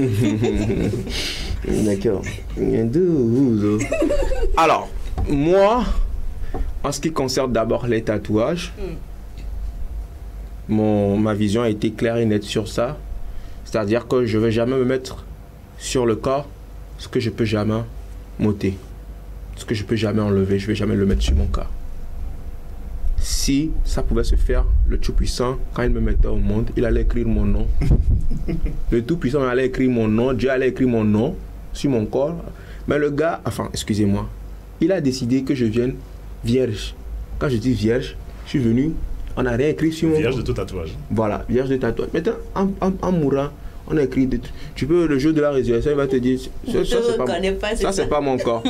D'accord. Alors, moi, en ce qui concerne d'abord les tatouages, ma vision a été claire et nette sur ça. C'est-à-dire que je ne vais jamais me mettre sur le corps ce que je ne peux jamais m'ôter. Ce que je ne peux jamais enlever, je ne vais jamais le mettre sur mon corps. Si ça pouvait se faire, le Tout-Puissant, quand il me mettait au monde, il allait écrire mon nom. Le Tout-Puissant allait écrire mon nom, Dieu allait écrire mon nom sur mon corps. Mais le gars, excusez-moi, il a décidé que je vienne vierge. Quand je dis vierge, je suis venu, on n'a rien écrit sur mon corps. Vierge de tout tatouage. Voilà, vierge de tatouage. Maintenant, en mourant, On a écrit tu peux le jour de la résurrection, il va te dire ça c'est pas mon corps.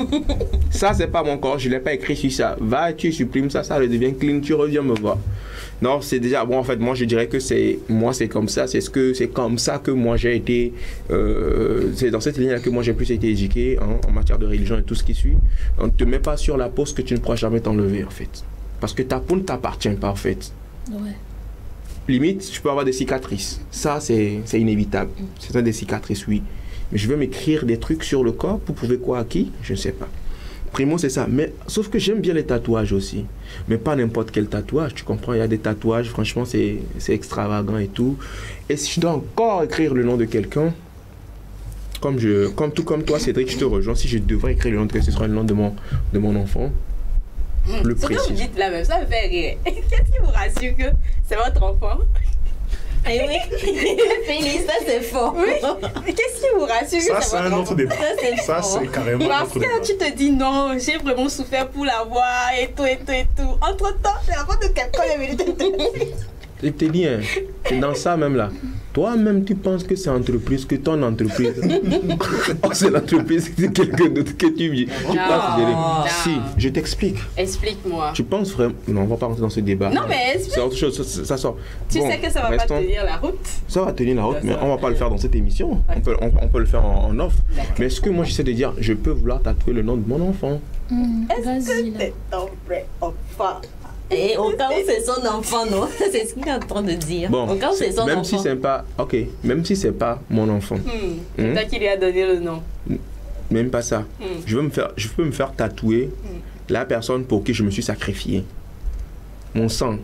Ça c'est pas mon corps, je l'ai pas écrit sur ça. Va, tu supprimes ça, ça devient clean, tu reviens me voir. Non, c'est déjà bon en fait, moi je dirais que c'est comme ça, c'est comme ça que moi j'ai été c'est dans cette ligne-là que moi j'ai plus été éduqué en matière de religion et tout ce qui suit. On ne te met pas sur la peau ce que tu ne pourras jamais t'enlever en fait. Parce que ta peau ne t'appartient pas en fait. Ouais. Limite, tu peux avoir des cicatrices. Ça, c'est inévitable. C'est des cicatrices, oui. Mais je veux m'écrire des trucs sur le corps pour prouver quoi à qui? Je ne sais pas. Primo, c'est ça. Mais sauf que j'aime bien les tatouages aussi. Mais pas n'importe quel tatouage, tu comprends? Il y a des tatouages, franchement, c'est extravagant et tout. Et si je dois encore écrire le nom de quelqu'un, tout comme toi, Cédric, je te rejoins. Si je devrais écrire le nom de quelqu'un, ce sera le nom de mon enfant. Le Ce précis. que vous dites là même, ça me fait rire. Qu'est-ce qui vous rassure que c'est votre enfant? Eh oui, Félix, ça c'est fort. Oui. Qu'est-ce qui vous rassure que Ça, c'est c'est votre un enfant? autre débat. Ça, c'est carrément un Parce autre débat. que tu te dis non, j'ai vraiment souffert pour l'avoir et tout. Entre-temps, c'est la faute de quelqu'un qui est venu. Je te dis, hein, c'est dans ça même là. Toi-même, tu penses que c'est entreprise, que ton entreprise. Oh, c'est l'entreprise de quelqu'un d'autre que tu penses gérer. Si, je t'explique. Explique-moi. Tu penses vraiment. Non, on va pas rentrer dans ce débat. Non, mais explique. C'est autre chose, ça sort. Tu Bon, sais que ça va restons. pas tenir la route. Ça va tenir la route, mais Ça on va pas le faire dans cette émission. On peut le faire en off. Mais ce que moi j'essaie de dire, je peux vouloir tatouer le nom de mon enfant. Vas-y, là. C'est ton vrai enfant. Et au cas où c'est son enfant, non? C'est ce qu'il est en train de dire. Bon, au cas où c'est son même enfant. si c'est pas. Ok, même si c'est pas mon enfant. C'est toi qui lui as donné le nom. Même pas ça. Je peux me faire tatouer la personne pour qui je me suis sacrifié. Mon sang.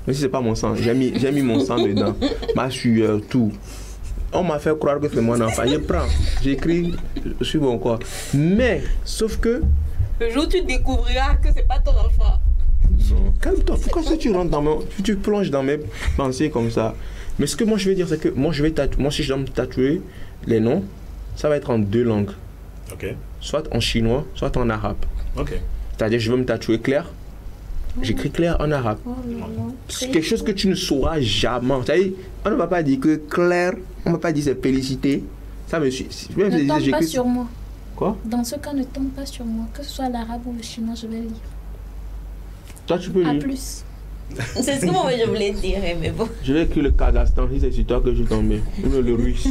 Même si c'est pas mon sang, j'ai mis mon sang dedans. Ma sueur, tout. On m'a fait croire que c'est mon enfant. Je prends, j'écris sur mon corps. Mais, sauf que. Le jour où tu découvriras que c'est pas ton enfant. Non, calme-toi. Pourquoi est-ce que tu rentres tu plonges dans mes pensées comme ça? Mais ce que moi je veux dire, c'est que moi, si je dois me tatouer les noms, ça va être en 2 langues. Ok. Soit en chinois, soit en arabe. Ok. C'est-à-dire, je veux me tatouer Claire. J'écris Claire en arabe. C'est quelque chose que tu ne sauras jamais. C'est-à-dire, on ne va pas dire que Claire, on ne va pas dire c'est félicité. Ça me suit. Même Ne si tombe pas j'écris- sur moi. Quoi? Dans ce cas, ne tombe pas sur moi. Que ce soit l'arabe ou le chinois, je vais lire. Toi, tu peux À lire. plus. C'est ce que moi je voulais dire, mais bon. Je vais écrire le Kazakhstan si c'est sur toi que je tombe. Ou le russe.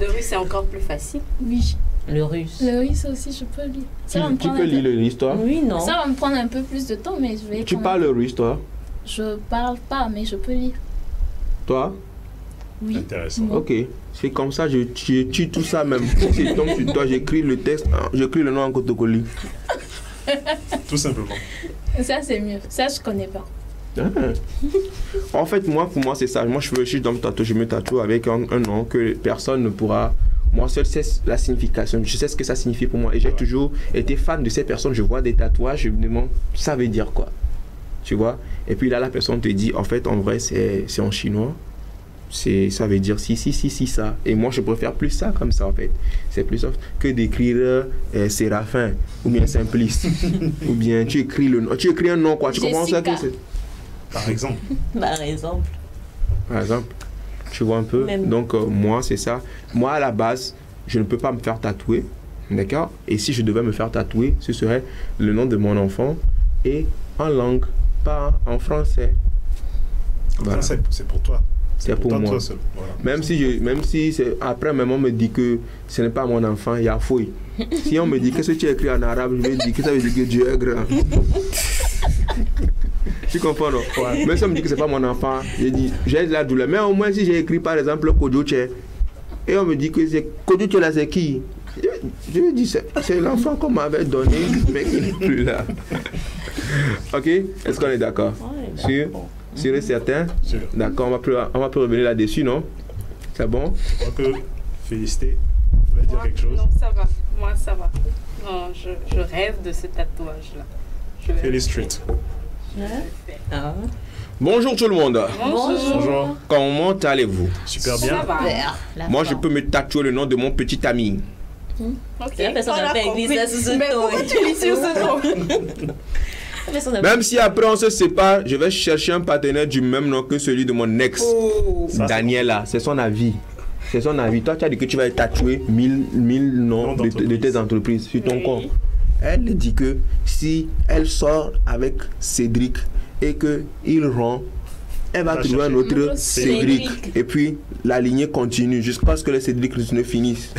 Le russe, c'est encore plus facile. Oui. Le russe. Le russe aussi, je peux lire. Ça va me Tu prendre peux un peu- lire l'histoire. Oui, non. Ça va me prendre un peu plus de temps, mais je vais. Tu quand parles même- le russe, toi? Je parle pas, mais je peux lire. Toi? Oui. Intéressant. Ok. C'est comme ça, je tue tout ça même. Si je tombe sur toi, j'écris le texte, j'écris le nom en cotocoli. Tout simplement. Ça, c'est mieux. Ça, je connais pas. Ah. En fait, pour moi, c'est ça. Moi, je dois me tatouer, je me tatoue avec un nom que personne ne pourra. Moi seul sais la signification. Je sais ce que ça signifie pour moi. Et j'ai toujours été fan de ces personnes. Je vois des tatouages, je me demande, ça veut dire quoi? Tu vois? Et puis là, la personne te dit, en fait, en vrai, c'est en chinois. Ça veut dire si, ça. Et moi, je préfère plus ça comme ça, en fait. C'est plus soft que d'écrire Séraphin ou bien Simpliste. Ou bien tu écris un nom, quoi. Tu comprends ça que c'est? Par exemple. Par exemple. Par exemple, tu vois un peu. Même. Donc, moi, c'est ça. Moi, à la base, je ne peux pas me faire tatouer. D'accord? Et si je devais me faire tatouer, ce serait le nom de mon enfant et en langue, pas en français. Voilà. Ça, c'est pour toi. C'est pour toi, moi. toi seul. Voilà. Même si après, maman me dit que ce n'est pas mon enfant, il y a fouille. Si on me dit qu'est-ce que tu as écrit en arabe, je vais dire que ça veut dire que Dieu est grand. Tu comprends, non? Ouais. Même si on me dit que c'est pas mon enfant, j'ai de la douleur. Mais au moins, si j'ai écrit par exemple Kodjoche, et on me dit que c'est Kodjoche là, c'est qui? Je lui dis, c'est l'enfant qu'on m'avait donné, mais qui n'est plus là. Ok? Est-ce qu'on est d'accord? Ouais. Sûr et certain? Sûr. D'accord, on va plus revenir là-dessus, non? C'est bon? Je crois que féliciter, vous voulez dire quelque chose? Non, ça va. Moi, ça va. Non, je rêve de ce tatouage-là. Félicite. Ah. Bonjour tout le monde. Bonjour. Comment allez-vous? Super Ça bien. va. La Moi, je forme. peux me tatouer le nom de mon petit ami. Ok. La personne On n'a a pas écrit compris. ça sous ce Mais ton. pourquoi tu lis sur ce ton? Même si après on se sépare, je vais chercher un partenaire du même nom que celui de mon ex. Daniela, c'est son avis. C'est son avis. Toi, tu as dit que tu vas tatouer 1000 noms de tes entreprises sur ton compte. Elle dit que si elle sort avec Cédric et qu'il rend, elle va trouver un autre Cédric. Et puis la lignée continue jusqu'à ce que les Cédric ne finissent.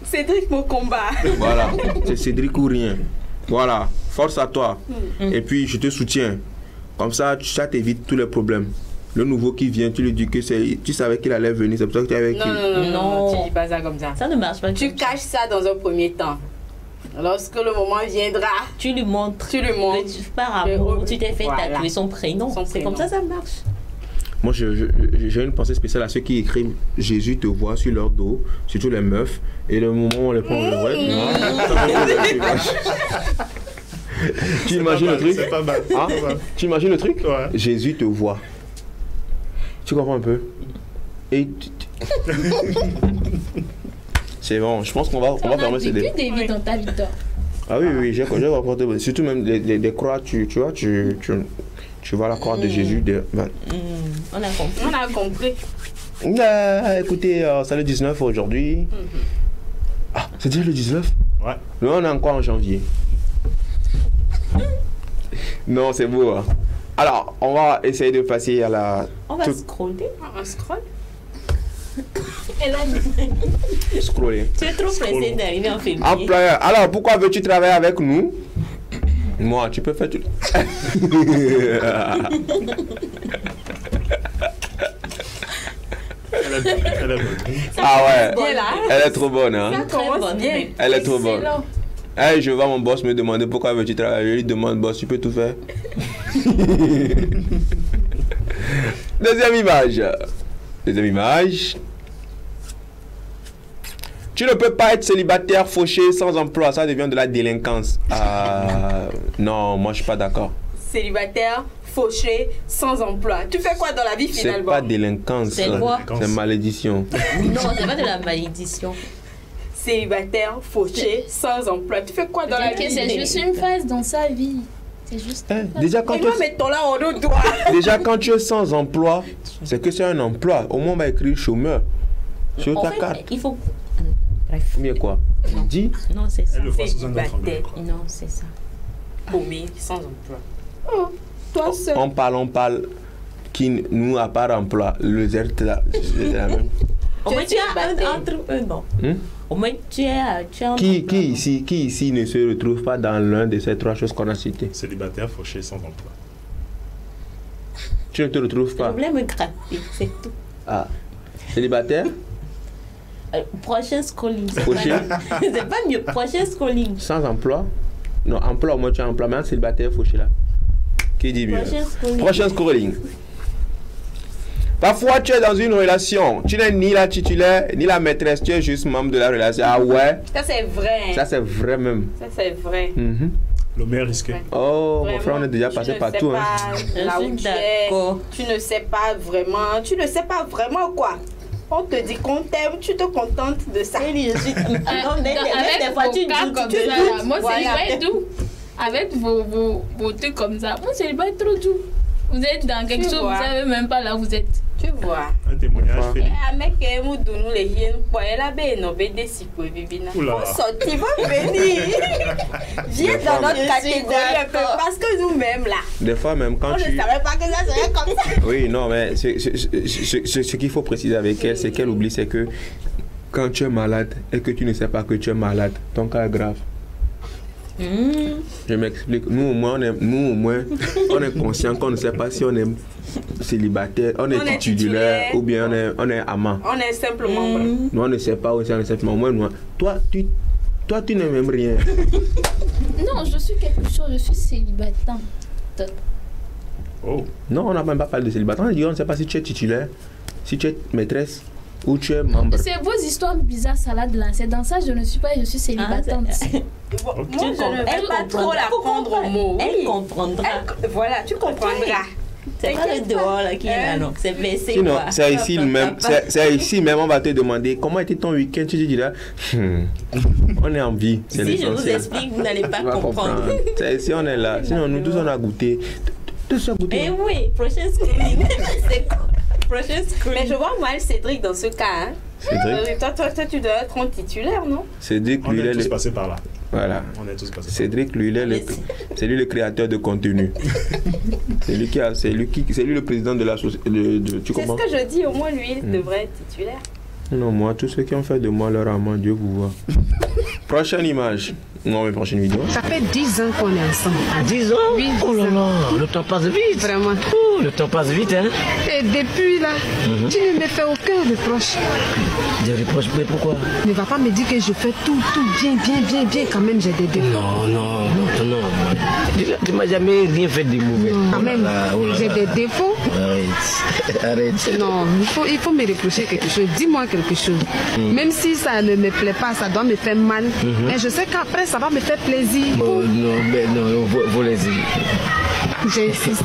Cédric, mon combat. Voilà, c'est Cédric ou rien. Voilà, force à toi. Et puis je te soutiens. Comme ça t'évite tous les problèmes. Le nouveau qui vient, tu lui dis que tu savais qu'il allait venir, c'est pour ça que tu es avec lui. Non, tu dis pas ça comme ça. Ça ne marche pas. Tu caches ça dans un premier temps. Lorsque le moment viendra, tu lui montres. Par amour, tu t'es fait tatouer son prénom. C'est comme ça marche. Moi, j'ai une pensée spéciale à ceux qui écrivent Jésus te voit sur leur dos, surtout les meufs, et le moment où on les prend en vrai. Tu imagines le truc? C'est pas mal. Hein? Tu imagines le truc? Ouais. Jésus te voit. Tu comprends un peu? Et c'est bon, je pense qu'on va fermer ces débats. Tu as vécu des vies dans ta vie, toi? Ah oui, j'ai rencontré, surtout même des croix, tu vois, tu vois la croix de Jésus. On a compris. Écoutez, c'est le 19 aujourd'hui. Ah, c'est déjà le 19? Ouais. Nous, on est encore en janvier. Non, c'est beau. Hein. Alors, on va essayer de passer à la... On va scroller. On scroll. Scroller. Tu es trop pressé d'arriver en février. Employeur. Alors, pourquoi veux-tu travailler avec nous? Moi, tu peux faire tout. Elle est bonne. Ah ouais. Bien là. Elle est trop bonne. Hein? Bien. Elle est trop bonne. Hey, je vois mon boss me demander pourquoi veux-tu travailler. Je lui demande, boss, tu peux tout faire. Deuxième image. Tu ne peux pas être célibataire fauché sans emploi. Ça devient de la délinquance. Non, moi je suis pas d'accord. Célibataire, fauché, sans emploi. Tu fais quoi dans la vie finalement? C'est pas délinquance. C'est quoi? C'est malédiction. Non, c'est pas de la malédiction. Célibataire, fauché, sans emploi. Tu fais quoi dans la vie? C'est juste une phase dans sa vie. C'est juste. Déjà quand tu es sans emploi, c'est que c'est un emploi. Au moins on va écrire chômeur sur ta carte. Il faut. Bref. Mieux quoi? Dis. Non, c'est ça. Elle le voit sous un autre angle. Non, c'est ça. Paumé, sans emploi. Oh, toi seul. On parle. Qui nous a pas emploi. Le Z là, c'est la même. Au moins tu as entre eux, non. Au moins tu es qui ici ne se retrouve pas dans l'un de ces trois choses qu'on a citées? Célibataire, fauché, sans emploi. Tu ne te retrouves pas? Le problème est grappé, c'est tout. Ah. Célibataire? Prochain scrolling. Fauché? C'est pas mieux. Prochain scrolling. Sans emploi? Non, emploi, au moins tu as emploi, mais un célibataire fauché là. Qui dit mieux? Prochain scrolling. Parfois, tu es dans une relation, tu n'es ni la titulaire, ni la maîtresse, tu es juste membre de la relation. Ah ouais? Ça, c'est vrai. Ça, c'est vrai même. Ça, c'est vrai. Le meilleur risqué. Oh, vraiment, mon frère, on est déjà passé partout. Hein. Là où tu ne sais pas vraiment. Tu ne sais pas vraiment quoi. On te dit qu'on t'aime, tu te contentes de ça. Avec des fois, tu doutes. Moi, c'est doux. Avec vos trucs comme ça. Moi, c'est pas trop doux. Vous êtes dans quelque chose, vous savez même pas là où vous êtes. Tu vois. Un témoignage fait. Avec nous donnons les hiens, quoi, elle a bien nommé des sipos, bibina. On sortit, va venir. Viens dans notre catégorie un peu, parce que nous-mêmes là. Des fois même quand on ne savait pas que ça serait comme ça. Oui, non, mais ce qu'il faut préciser avec elle, c'est qu'elle oublie, c'est que quand tu es malade et que tu ne sais pas que tu es malade, ton cas est grave. Je m'explique. Nous au moins, on est conscient qu'on ne sait pas si on est célibataire, on est titulaire ou bien on est amant. On est simplement membre. Nous on ne sait pas aussi, on est simplement moi. Toi, tu n'es même rien. Non, je suis quelque chose, je suis célibataire. Oh. Non, on n'a même pas parlé de célibataire. On ne sait pas si tu es titulaire, si tu es maîtresse ou tu es membre. C'est vos histoires bizarres, salade là. C'est dans ça je ne suis pas, je suis célibataire. Moi, je ne vais pas trop la prendre au mot. Elle comprendra. Voilà, tu comprendras. C'est pas le dehors là qui est là, non. C'est baissé. Sinon, c'est ici même. C'est ici même, on va te demander comment était ton week-end. Tu te diras, on est en vie. Si je vous explique, vous n'allez pas comprendre. C'est ici, on est là. Sinon, nous tous, on a goûté. Tous, on a goûté. Eh oui, prochain schooling. C'est quoi? Prochain schooling. Mais je vois mal Cédric dans ce cas. Hein. Cédric. Toi, tu dois être un titulaire, non? Cédric, On lui, est tous passés par là. Voilà. On est tous passés Cédric, lui, c'est lui le créateur de contenu. C'est lui le président de la société. Tu comprends? C'est ce que je dis, au moins lui, il devrait être titulaire. Non, moi, tous ceux qui ont fait de moi leur amant, Dieu vous voit. Prochaine image. Non, mais prochaine vidéo. Ça fait 10 ans qu'on est ensemble. 10 ans? Oui, 10 oh là ans. là, le temps passe vite. Vraiment. Oh, le temps passe vite, hein? Et depuis là, tu ne me fais aucun reproche. Des reproches, mais pourquoi? Ne va pas me dire que je fais tout bien quand même j'ai des défauts. Non. Tu m'as jamais rien fait de mauvais. Non, quand même, oh là j'ai des défauts. Arrête. Non, il faut me reprocher quelque chose. Dis-moi quelque chose. Même si ça ne me plaît pas, ça doit me faire mal. Mais je sais qu'après, ça va me faire plaisir. Oh, non, vous les dire. J'insiste.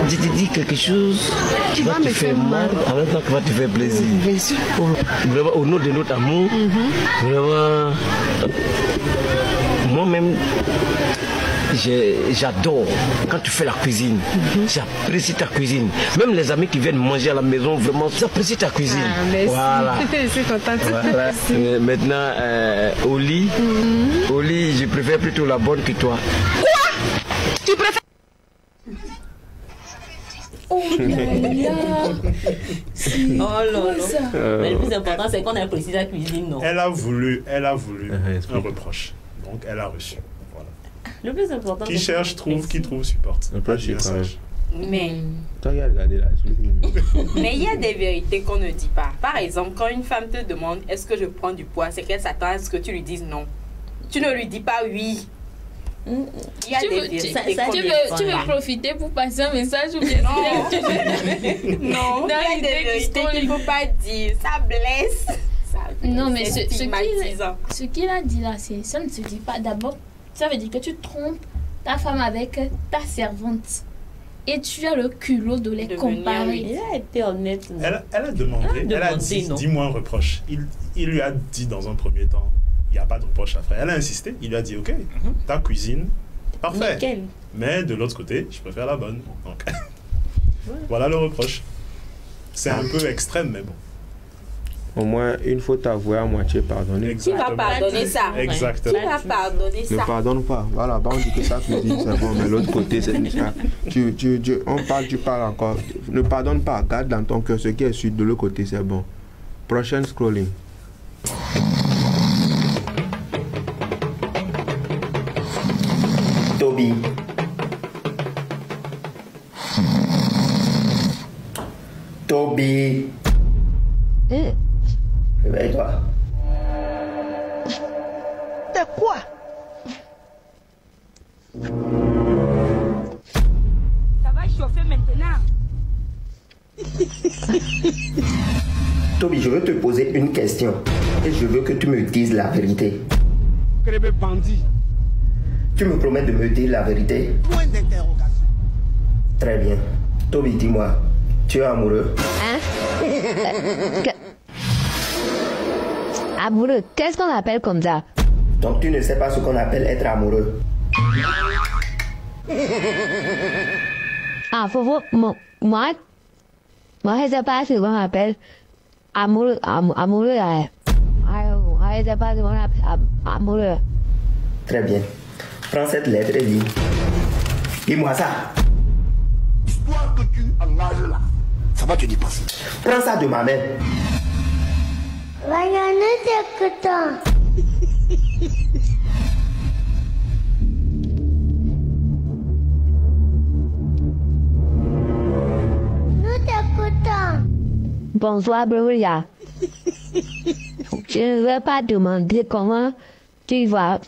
Je te dis quelque chose qui va me faire mal. En même temps qui va te faire plaisir. Bien sûr. Vraiment, au nom de notre amour, vraiment, moi-même, j'adore quand tu fais la cuisine. J'apprécie ta cuisine. Même les amis qui viennent manger à la maison, vraiment, j'apprécie ta cuisine. Ah, merci. Voilà. C'est contente. Voilà. Maintenant, au lit, je préfère plutôt la bonne que toi. Quoi? Tu préfères? Oh là là. Oh là là. Mais le plus important, c'est qu'on apprécie la cuisine, non? Elle a voulu un reproche. Donc, elle a reçu. Voilà. Le plus important, qui cherche, trouve, qui trouve, supporte. Un peu bien sage. Mais Toi, regarde là. Mais il y a des vérités qu'on ne dit pas. Par exemple, quand une femme te demande est-ce que je prends du poids, c'est qu'elle s'attend à ce que tu lui dises non. Tu ne lui dis pas oui. Il y a des vérités. Tu veux profiter pour passer un message ou bien non, il y a des vérités qu'il ne faut pas dire. Ça blesse. Non, mais ce qu'il a dit là, ça ne se dit pas. D'abord, ça veut dire que tu trompes ta femme avec ta servante. Et tu as le culot de les comparer. Elle a été honnête. Elle a demandé, elle a dit, dis-moi un reproche. Il lui a dit dans un premier temps, il n'y a pas de reproche à faire. Elle a insisté, il lui a dit, ok, ta cuisine, parfait. Nickel. Mais de l'autre côté, je préfère la bonne. Donc, voilà le reproche. C'est un peu extrême, mais bon. Au moins, une faute avouée à moitié pardonnée. Qui va pardonner ça? Exactement. Qui va pardonner ça? Ne pardonne pas. Voilà, on dit que ça cuisine, c'est bon, mais l'autre côté, c'est ça. Tu parles encore. Ne pardonne pas. Garde dans ton cœur ce qui est sur de l'autre côté, c'est bon. Prochaine scrolling. Toby. Toby. Réveille-toi. De quoi? Ça va chauffer maintenant. Toby, je veux te poser une question. Et je veux que tu me dises la vérité. Bandit. Tu me promets de me dire la vérité? Point d'interrogation. Très bien. Toby, dis-moi, tu es amoureux? Hein? Amoureux, qu'est-ce qu'on appelle comme ça? Donc tu ne sais pas ce qu'on appelle être amoureux? Ah, moi, je sais pas ce qu'on appelle amoureux. Je sais pas ce qu'on appelle amoureux. Très bien. Prends cette lettre et lis. Dis-moi ça. L'histoire que tu engages là, ça va te dépasser. Prends ça de ma main. Bonsoir, Brulia. Je ne vais pas demander comment tu vas,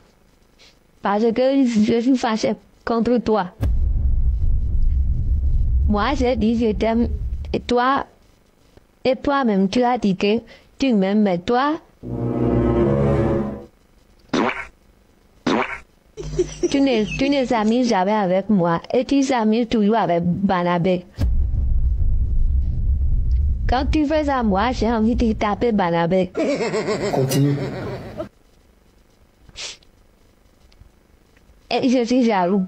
parce que je suis fâché contre toi. Moi, j'ai dit je t'aime, et toi-même, tu as dit que tu m'aimes, mais toi, tu tu ne s'amuses jamais avec moi et tu s'amuses toujours avec Barnabé. Quand tu fais ça, moi, j'ai envie de taper Barnabé. Continue. Et je suis jaloux.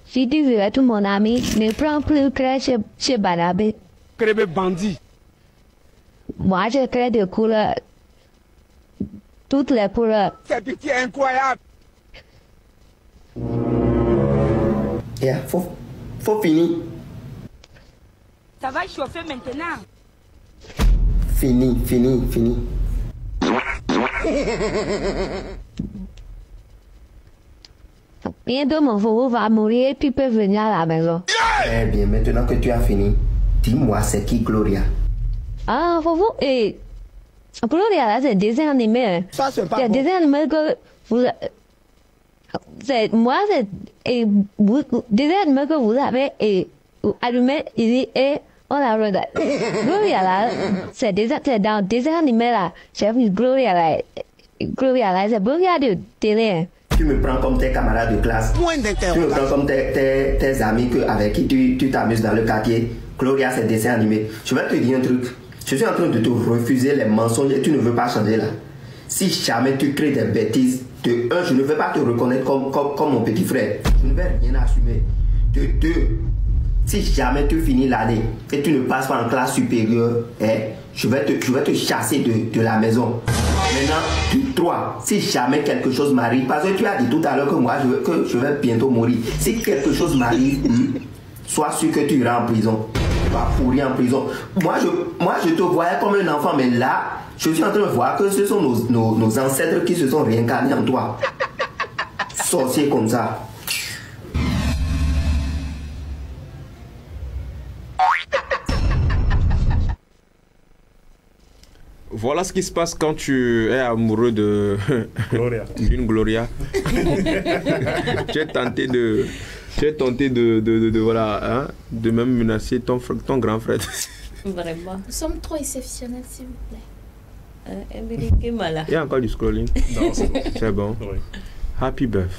Si tu veux être mon ami, ne prends plus Claire chez Barnabé. Crème bandit. Moi, je crée des couleurs. Toutes les couleurs. C'est pitié incroyable. Yeah, faut finir. Ça va chauffer maintenant. Fini. Bientôt, mon fourreau va mourir et tu peux venir à la maison. Eh bien, maintenant que tu as fini, dis-moi, c'est qui Gloria? Ah, fourreau, et... Gloria, là, c'est dessin animé. Ça, c'est pas C'est bon. dessin animé que vous... C'est... Moi, c'est... Et vous... Dessin animé que vous avez et... Allumé ici et... On l'a regardé. Gloria, là, c'est dans dessin animé, là. J'ai vu Gloria, là. Gloria, là, c'est Gloria de télé. Tu me prends comme tes camarades de classe. Moins Tu me d'interrogations. prends comme tes amis avec qui tu t'amuses dans le quartier. Gloria, c'est dessin animé. Je vais te dire un truc. Je suis en train de te refuser les mensonges et tu ne veux pas changer là. Si jamais tu crées des bêtises, de un, je ne vais pas te reconnaître comme mon petit frère. Je ne vais rien assumer. De deux, si jamais tu finis l'année et tu ne passes pas en classe supérieure, je vais te chasser de la maison. Maintenant, de trois, si jamais quelque chose m'arrive, parce que tu as dit tout à l'heure que moi je vais bientôt mourir. Si quelque chose m'arrive, sois sûr que tu iras en prison. Tu vas pourrir en prison. Moi je te voyais comme un enfant, mais là, je suis en train de voir que ce sont nos ancêtres qui se sont réincarnés en toi. Sorcier comme ça. Voilà ce qui se passe quand tu es amoureux de d'une Gloria. Tu es tenté de voilà, hein, de même menacer ton grand frère. Vraiment. Nous sommes trop exceptionnels, s'il vous plaît. Il y a encore du scrolling. Non, c'est bon. C'est bon. Oui. Happy birthday.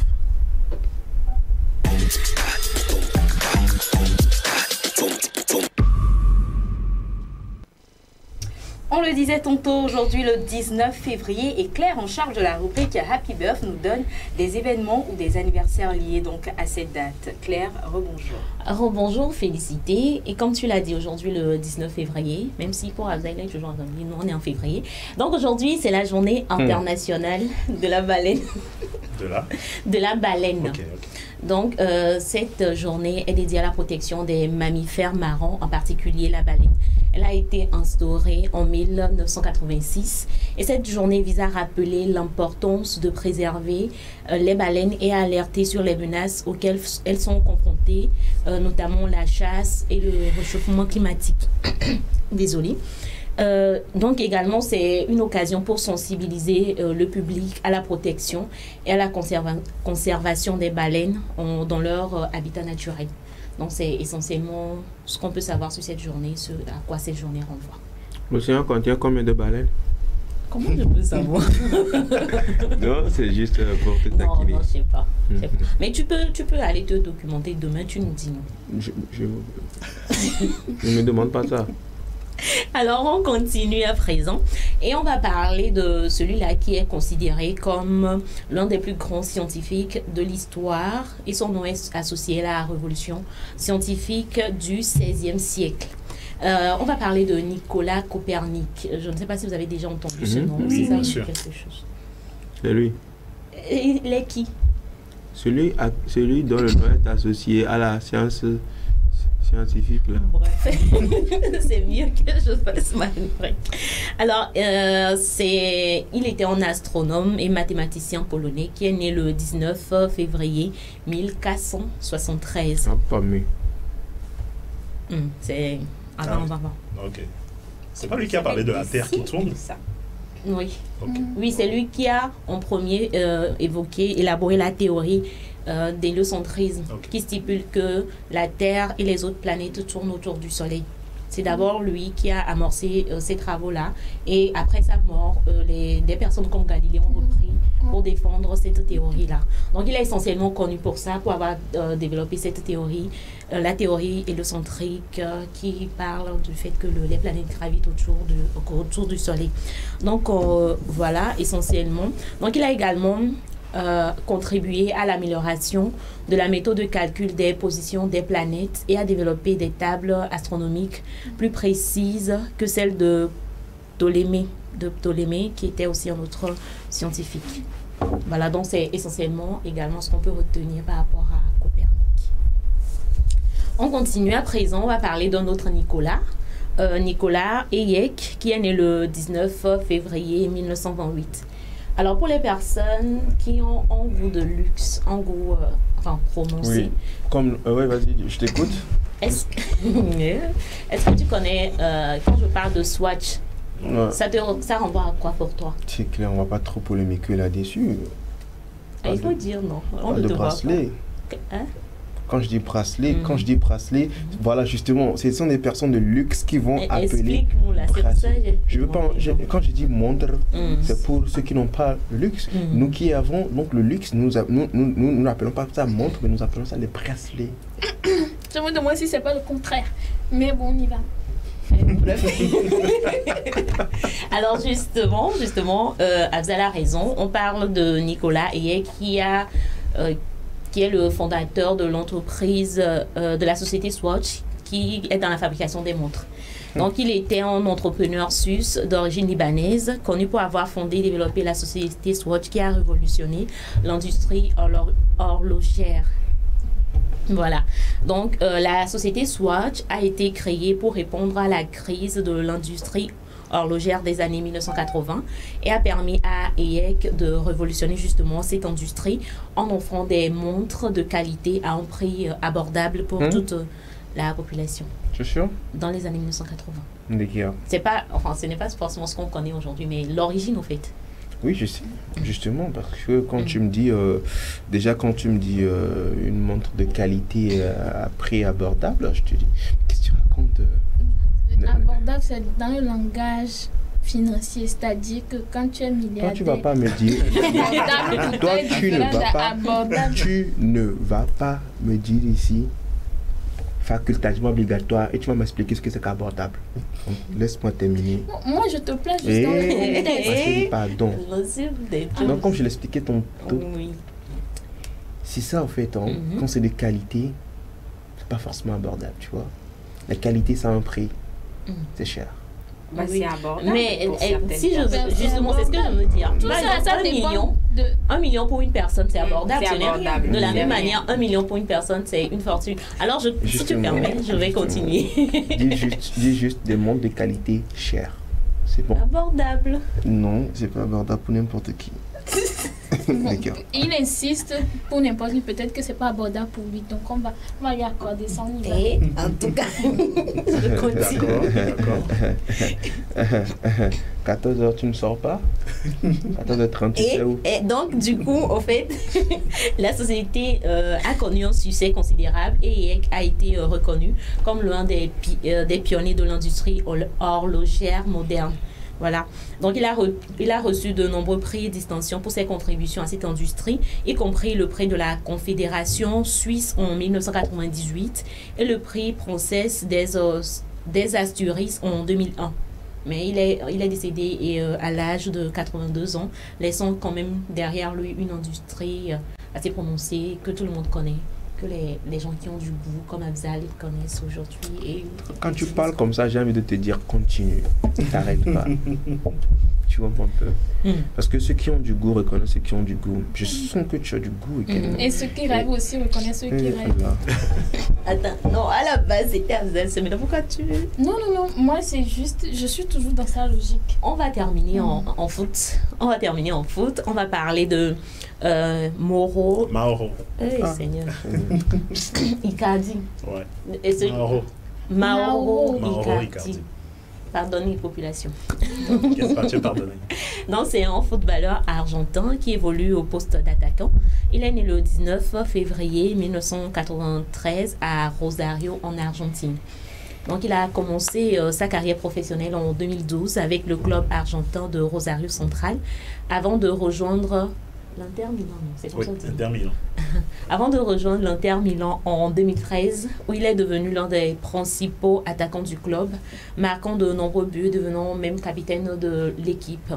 On le disait tantôt, aujourd'hui le 19 février, et Claire, en charge de la rubrique Happy Birth, nous donne des événements ou des anniversaires liés donc à cette date. Claire, rebonjour. Rebonjour, félicité. Et comme tu l'as dit, aujourd'hui le 19 février, même si pour Abzaïla, nous on est en février. Donc aujourd'hui, c'est la journée internationale de la baleine. De la baleine. Okay. Donc, cette journée est dédiée à la protection des mammifères marins, en particulier la baleine. Elle a été instaurée en 1986 et cette journée vise à rappeler l'importance de préserver les baleines et à alerter sur les menaces auxquelles elles sont confrontées, notamment la chasse et le réchauffement climatique. Désolée. Donc également, c'est une occasion pour sensibiliser le public à la protection et à la conservation des baleines dans leur habitat naturel. Donc c'est essentiellement ce qu'on peut savoir sur cette journée, ce à quoi cette journée renvoie. L'océan contient combien de baleines? Comment je peux savoir? Non, c'est juste pour te taquiner. Non, je sais pas. Mais tu peux aller te documenter demain, tu nous dis non. Je ne me demande pas ça. Alors, on continue à présent et on va parler de celui-là qui est considéré comme l'un des plus grands scientifiques de l'histoire et son nom est associé à la révolution scientifique du XVIe siècle. On va parler de Nicolas Copernic. Je ne sais pas si vous avez déjà entendu ce nom. Oui, ça bien sûr. quelque chose. C'est lui. Et il est qui? Celui dont le nom est associé à la science scientifique là. Bref, c'est mieux que je fasse ma rubrique. Alors, il était un astronome et mathématicien polonais qui est né le 19 février 1473. Ah, pas mieux. C'est avant. Ok. C'est pas lui qui a parlé de la Terre qui tourne? Oui. Okay. Oui, c'est lui qui a en premier élaboré la théorie d'héliocentrisme, qui stipule que la Terre et les autres planètes tournent autour du Soleil. C'est d'abord lui qui a amorcé ces travaux-là, et après sa mort, des personnes comme Galilée ont repris pour défendre cette théorie-là. Donc, il est essentiellement connu pour ça, pour avoir développé cette théorie, la théorie héliocentrique qui parle du fait que les planètes gravitent autour du Soleil. Donc, voilà, essentiellement. Donc, il a également contribué à l'amélioration de la méthode de calcul des positions des planètes et à développer des tables astronomiques plus précises que celles de Ptolémée, qui était aussi un autre scientifique. Voilà, donc c'est essentiellement également ce qu'on peut retenir par rapport à Copernic. On continue à présent, on va parler d'un autre Nicolas, Nicolas Hayek, qui est né le 19 février 1928. Alors pour les personnes qui ont un goût de luxe, un goût prononcé. Oui, comme, ouais, vas-y, je t'écoute. Est-ce que tu connais, quand je parle de Swatch, ouais, ça renvoie à quoi pour toi? C'est clair, on va pas trop polémiquer là-dessus. Il faut dire non. On ne te bracelet. Hein? Quand je dis bracelet, voilà justement, ce sont des personnes de luxe qui vont appeler bracelet. Je veux pas, quand je dis montre, c'est pour ceux qui n'ont pas le luxe. Nous qui avons donc le luxe, nous n'appelons pas ça montre, mais nous appelons ça les bracelets. Je me demande si c'est pas le contraire. Mais bon, on y va. Alors justement, Afzal a raison. On parle de Nicolas Hayek qui est le fondateur de l'entreprise de la société Swatch, qui est dans la fabrication des montres. Donc il était un entrepreneur suisse d'origine libanaise, connu pour avoir fondé et développé la société Swatch, qui a révolutionné l'industrie horlogère. Voilà, donc la société Swatch a été créée pour répondre à la crise de l'industrie horlogère des années 1980 et a permis à Hayek de révolutionner justement cette industrie en offrant des montres de qualité à un prix abordable pour toute la population. C'est sûr? Dans les années 1980. D'accord. Ce n'est pas forcément ce qu'on connaît aujourd'hui, mais l'origine au fait. Oui, je sais, justement, parce que quand tu me dis, une montre de qualité à prix abordable, je te dis, qu'est-ce que tu racontes? Abordable, c'est dans le langage financier, c'est-à-dire que quand tu es milliardaire... Toi, tu ne vas pas me dire... Toi, tu ne vas pas me dire ici, facultativement obligatoire, et tu vas m'expliquer ce que c'est qu'abordable. Laisse-moi terminer. Moi, je te plains juste dans le contexte. Pardon. Donc, comme je l'expliquais tantôt, c'est ça, en fait, quand c'est de qualité, c'est pas forcément abordable, tu vois. La qualité, ça a un prix. C'est cher. Bah, c'est abordable. Mais si justement, c'est ce que je veux dire. Tout ça dépend de... 1 million pour une personne, c'est abordable. C'est abordable. De la même manière, 1 million pour une personne, c'est une fortune. Alors, si tu permets, je vais continuer. Dis juste des montres de qualité chère. C'est bon. Abordable. Non, c'est pas abordable pour n'importe qui. Il insiste pour n'importe qui, peut-être que c'est pas abordable pour lui, donc on va lui accorder ça. Et en tout cas, je continue. D'accord. 14h, tu ne sors pas? 14h30, tu sais où? Et donc, du coup, au fait, la société a connu un succès considérable et Hayek a été reconnu comme l'un des pionniers de l'industrie horlogère moderne. Voilà. Donc, il a reçu de nombreux prix et distinctions pour ses contributions à cette industrie, y compris le prix de la Confédération suisse en 1998 et le prix Princesse des Asturies en 2001. Mais il est décédé à l'âge de 82 ans, laissant quand même derrière lui une industrie assez prononcée que tout le monde connaît, que les gens qui ont du goût, comme Afzal, ils connaissent aujourd'hui. Quand tu parles comme ça, j'ai envie de te dire continue, t'arrêtes pas. Tu vois un peu. Parce que ceux qui ont du goût reconnaissent ceux qui ont du goût. Je sens que tu as du goût. Et ceux qui rêvent aussi reconnaissent ceux qui rêvent. Attends, non, à la base c'était Afzal, c'est maintenant pourquoi tu... Non, moi c'est juste, je suis toujours dans sa logique. On va terminer en foot. On va parler de Mauro. Seigneur. Icardi. Ouais. Mauro Icardi. Pardonnez les populations. Qu'est-ce que tu pardonnes? Non, c'est un footballeur argentin qui évolue au poste d'attaquant. Il est né le 19 février 1993 à Rosario, en Argentine. Donc, il a commencé sa carrière professionnelle en 2012 avec le club argentin de Rosario Central avant de rejoindre l'Inter Milan, c'est comme Oui, ça que Inter Milan. Avant de rejoindre l'Inter Milan en 2013, où il est devenu l'un des principaux attaquants du club, marquant de nombreux buts, devenant même capitaine de l'équipe.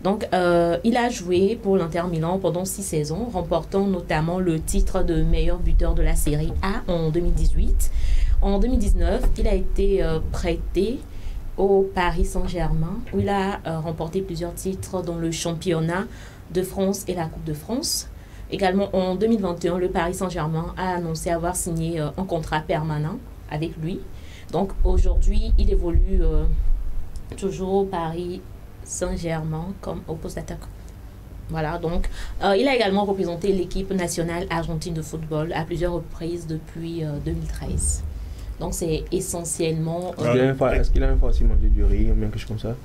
Donc, il a joué pour l'Inter Milan pendant 6 saisons, remportant notamment le titre de meilleur buteur de la Série A en 2018. En 2019, il a été prêté au Paris Saint-Germain, où il a remporté plusieurs titres dans le championnat de France et la Coupe de France. Également, en 2021, le Paris Saint-Germain a annoncé avoir signé un contrat permanent avec lui. Donc, aujourd'hui, il évolue toujours au Paris Saint-Germain comme au poste d'attaquant. Voilà, donc, il a également représenté l'équipe nationale argentine de football à plusieurs reprises depuis 2013. Donc, c'est essentiellement... Est-ce qu'il a une fois aussi mangé du riz ou bien quelque chose comme ça?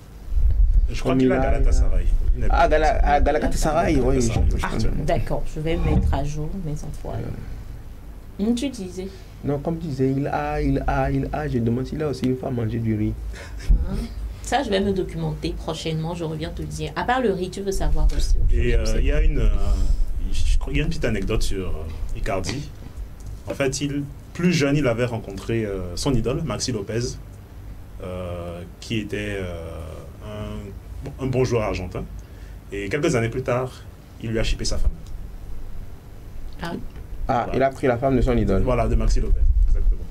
Je crois qu'il a Galatasaray. Ah, Galatasaray, oui. D'accord, je vais mettre à jour mes emplois. Tu disais? Non, comme tu disais, il a. Je demande s'il a aussi une fois mangé du riz. Ça, je vais me documenter prochainement, je reviens te le dire. À part le riz, tu veux savoir aussi? Et il y a une petite anecdote sur Icardi. En fait, plus jeune, il avait rencontré son idole, Maxi Lopez, qui était un bon joueur argentin. Et quelques années plus tard, il lui a chippé sa femme. Voilà. Il a pris la femme de son idole. Voilà, de Maxi Lopez, exactement.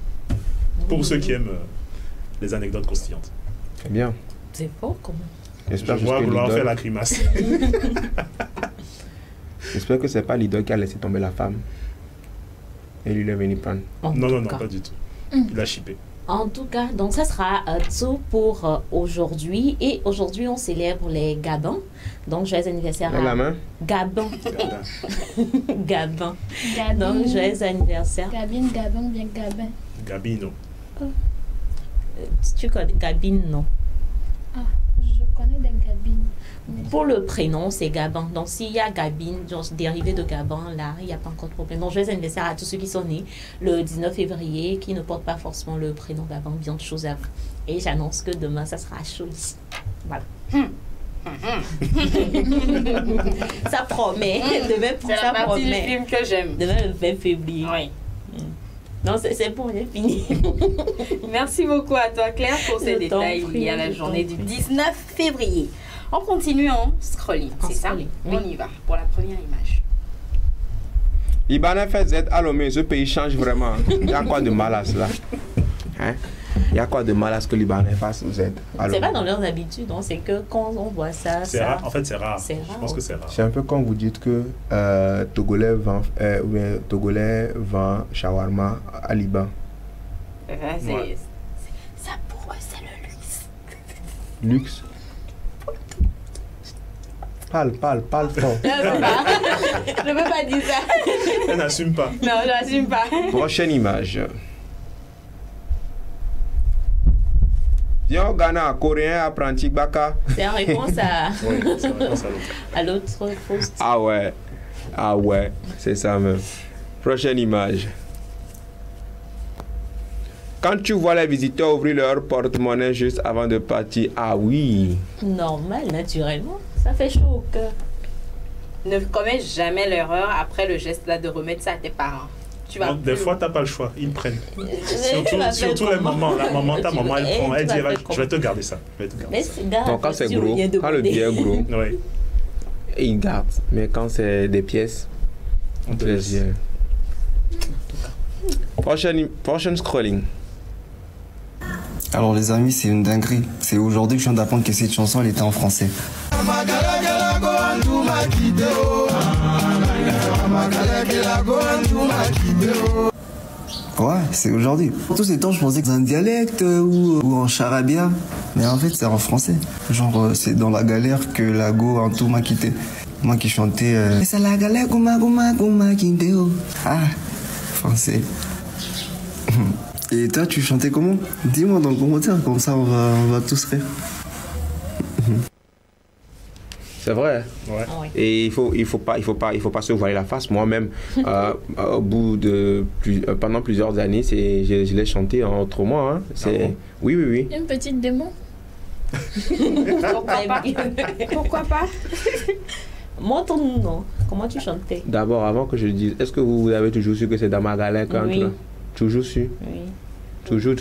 Pour ceux qui aiment les anecdotes croustillantes. Très bien. C'est fort, comment? Je vois vouloir faire la grimace. J'espère que c'est pas l'idole qui a laissé tomber la femme. Et lui, il est venu prendre. Non, pas du tout. Il a chippé. En tout cas, donc ça sera tout pour aujourd'hui. Et aujourd'hui, on célèbre les Gabins. Donc, joyeux anniversaire à... Gabin. Gabin. Donc, joyeux anniversaire. Gabine, Gabin, bien Gabin. Gabino. Tu connais Gabino? Ah, je connais des Gabines. Pour le prénom, c'est Gabin. Donc, s'il y a Gabine, genre dérivé de Gabin, là, il n'y a pas encore de problème. Donc, joyeux anniversaire à tous ceux qui sont nés le 19 février, qui ne portent pas forcément le prénom Gabin, bien de choses à vous. Et j'annonce que demain, ça sera chaud ici. Voilà. Ça promet. Demain, c'est la partie du film que j'aime. Demain, le 20 février. Oui. Non, c'est bon, j'ai fini. Merci beaucoup à toi, Claire, pour ces détails liés à la journée du 19 février. On continue en scrolling, c'est ça? Oui. On y va pour la première image. Libanais fait Z à Lomé, ce pays change vraiment. Il y a quoi de mal à cela? Hein? Il y a quoi de mal à ce que Libanais fasse Z à Lomé? C'est pas dans leurs habitudes, hein. C'est que quand on voit ça... C'est rare, en fait c'est rare. Je pense que c'est rare. C'est un peu comme vous dites que Togolais vend shawarma à Liban. Ça pour eux, c'est le luxe. Luxe? Parle fort. Je ne peux pas dire ça. Elle n'assume pas. Non, je n'assume pas. Prochaine image. Viens au Ghana, Coréen, apprenti Baka. C'est en réponse à... Oui, c'est en réponse à l'autre post. Ah ouais, c'est ça même. Prochaine image. Quand tu vois les visiteurs ouvrir leur porte-monnaie juste avant de partir, ah oui. Normal, naturellement. Ça fait chaud au cœur. Ne commets jamais l'erreur après le geste là de remettre ça à tes parents. Tu vas des fois, tu n'as pas le choix. Ils prennent. Surtout les mamans. La maman, ta maman, elle prend. Elle dit, je vais te garder ça. Donc, quand c'est gros, quand le billet est gros, oui. Ils gardent. Mais quand c'est des pièces, on te laisse bien. Prochaine scrolling. Alors les amis, c'est une dinguerie. C'est aujourd'hui que je viens d'apprendre que cette chanson, elle était en français. Ouais, c'est aujourd'hui. Tous ces temps, je pensais que c'est un dialecte ou en charabia. Mais en fait, c'est en français. Genre, c'est dans la galère que la go en tout m'a quitté. Moi qui chantais... C'est la galère qu'on m'a quitté. Ah, français. Et toi, tu chantais comment? Dis-moi dans le commentaire, comme ça on va tous rire. C'est vrai. Ouais. Et il faut pas se voiler la face. Moi-même, au bout de pendant plusieurs années, je l'ai chanté autrement. Hein. Oui. Une petite démo. Pourquoi pas? Montre ton nom. Comment tu chantais? D'abord, avant que je le dise, est-ce que vous avez toujours su que c'est dans ma galère quand Oui. Toujours su? Oui. Toujours.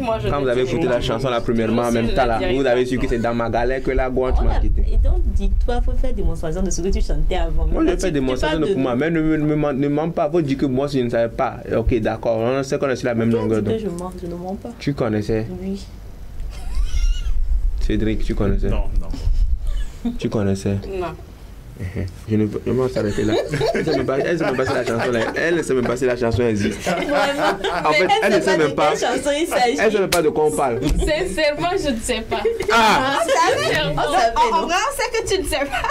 Moi, je Quand vous avez écouté la chanson la premièrement, en même temps, là, vous avez su que c'est dans ma galère que la guante m'a quitté. Et donc, dis-toi, il faut faire démonstration de ce que tu chantais avant. Moi, je fais démonstration de pour moi, mais ne mens pas. Faut dire que moi, si je ne savais pas. Ok, d'accord, on sait qu'on est sur la même longueur d'onde. Je ne mens pas. Tu connaissais? Oui. Cédric, tu connaissais? Non. Tu connaissais? Non. Je ne peux pas s'arrêter là. Elle sait même pas si la chanson là. Elle ne sait même pas si la chanson existe. En fait, elle ne sait même pas. Elle ne sait même pas de quoi on parle. Sincèrement, je ne sais pas. Ah! En vrai, on sait que tu ne sais pas.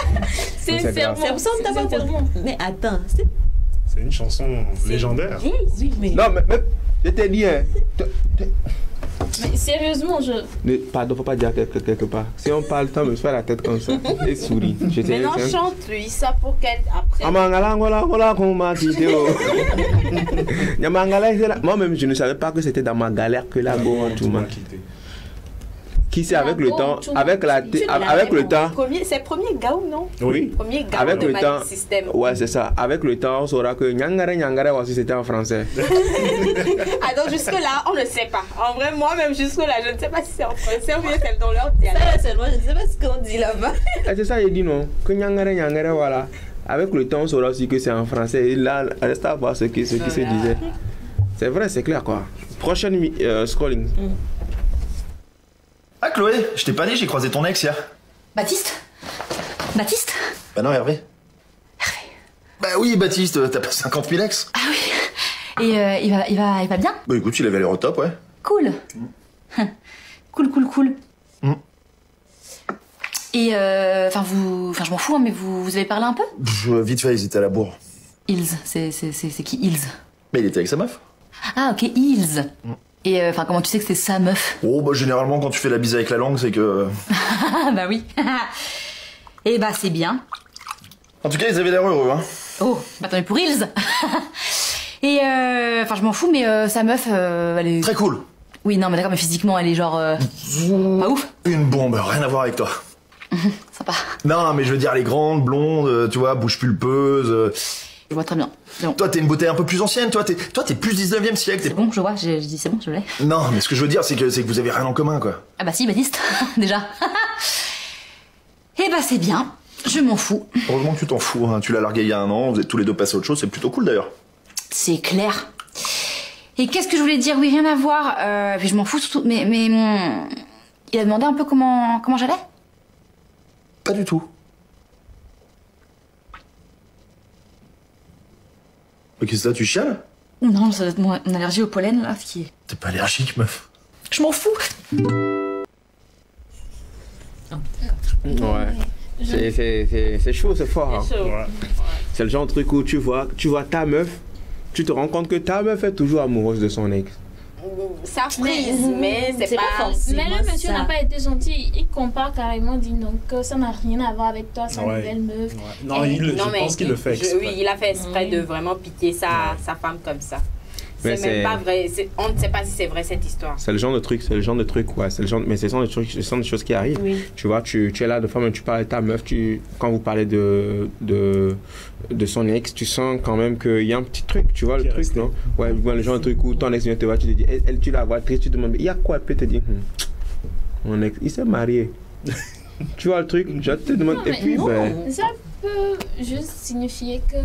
Sincèrement. C'est pour ça qu'on t'a pas tellement. Mais attends, c'est une chanson légendaire. Oui, mais. Non, mais je t'ai dit, hein. Mais sérieusement, Pardon, faut pas dire quelque part. Si on parle, toi, me fais la tête comme ça et souris. Maintenant, chante-lui ça pour qu'elle après. Moi-même, je ne savais pas que c'était dans ma galère que la go tout m'a quitté. Qui c'est avec le temps, avec le temps. C'est le premier Gaou, non? Oui. Premier Gaou avec de le temps. Système. Ouais, c'est ça. Avec le temps, on saura que Nyangare aussi c'était en français. Ah donc jusque là, on ne sait pas. En vrai, moi-même jusque là, je ne sais pas si c'est en français ou bien c'est dans leur dialecte. Ça seulement, je ne sais pas ce qu'on dit là-bas. C'est ça, il dit non. Que Nyangare, voilà. Avec le temps, on saura aussi que c'est en français. Et là, reste à voir ce qui se disait. C'est vrai, c'est clair quoi. Prochaine scrolling. Ah Chloé, je t'ai pas dit, j'ai croisé ton ex hier. Baptiste? Bah non, Hervé. Bah oui, Baptiste, t'as pas 50 000 ex. Ah oui. Et il va bien? Bah écoute, il avait l'air au top, ouais. Cool. Cool. Et enfin je m'en fous, hein, mais vous avez parlé un peu? Vite fait, ils étaient à la bourre. Ils, c'est qui Ils? Mais il était avec sa meuf. Ah ok, Ils. Et enfin comment tu sais que c'est sa meuf? Oh bah généralement quand tu fais la bise avec la langue, c'est que... Bah oui. Et bah c'est bien. En tout cas, ils avaient l'air heureux, hein. Oh, bah tant mieux pour Ils. Et enfin je m'en fous, mais sa meuf, elle est... Très cool. Oui, non mais d'accord, mais physiquement elle est genre... pas ouf. Une bombe, rien à voir avec toi. Sympa. Non mais je veux dire, elle est grande, blonde, tu vois, bouche pulpeuse... Je vois très bien. Bon. Toi, t'es une beauté un peu plus ancienne, toi, t'es plus 19e siècle. C'est bon, je vois, je dis c'est bon, je l'ai. Non, mais ce que je veux dire, c'est que vous avez rien en commun, quoi. Ah bah si, Baptiste, déjà. Eh bah c'est bien, je m'en fous. Heureusement que tu t'en fous, hein. Tu l'as largué il y a 1 an, vous êtes tous les deux passés à autre chose, c'est plutôt cool d'ailleurs. C'est clair. Et qu'est-ce que je voulais dire? Oui, rien à voir, puis je m'en fous surtout, mais il a demandé un peu comment j'allais? Pas du tout. Mais qu'est-ce que c'est, tu chiales? Non, ça doit être mon allergie au pollen, là, ce qui est... T'es pas allergique, meuf. Je m'en fous. Ouais. C'est chaud, c'est fort. Hein. Ouais. C'est le genre de truc où tu vois ta meuf, tu te rends compte que ta meuf est toujours amoureuse de son ex. Ça frise, mais c'est pas forcément. Mais le monsieur n'a pas été gentil. Il compare carrément, dit donc que ça n'a rien à voir avec toi, sa nouvelle meuf. Ouais. Non, je pense qu'il le fait exprès. Oui, il a fait exprès de vraiment piquer sa femme comme ça. C'est même pas vrai. On ne sait pas si c'est vrai cette histoire. C'est le genre de truc, ouais. Mais c'est le genre de choses qui arrivent. Oui. Tu vois, tu es là de fois, même tu parles de ta meuf, quand vous parlez de son ex, tu sens quand même qu'il y a un petit truc, tu vois le truc, non? Ouais, le genre de truc où ton ex vient te voir, tu te dis, tu la vois triste, tu te demandes, il y a quoi? Elle peut te dire, mon ex, il s'est marié. Tu vois le truc? Je te demande, non, et puis, ben... Ça peut juste signifier que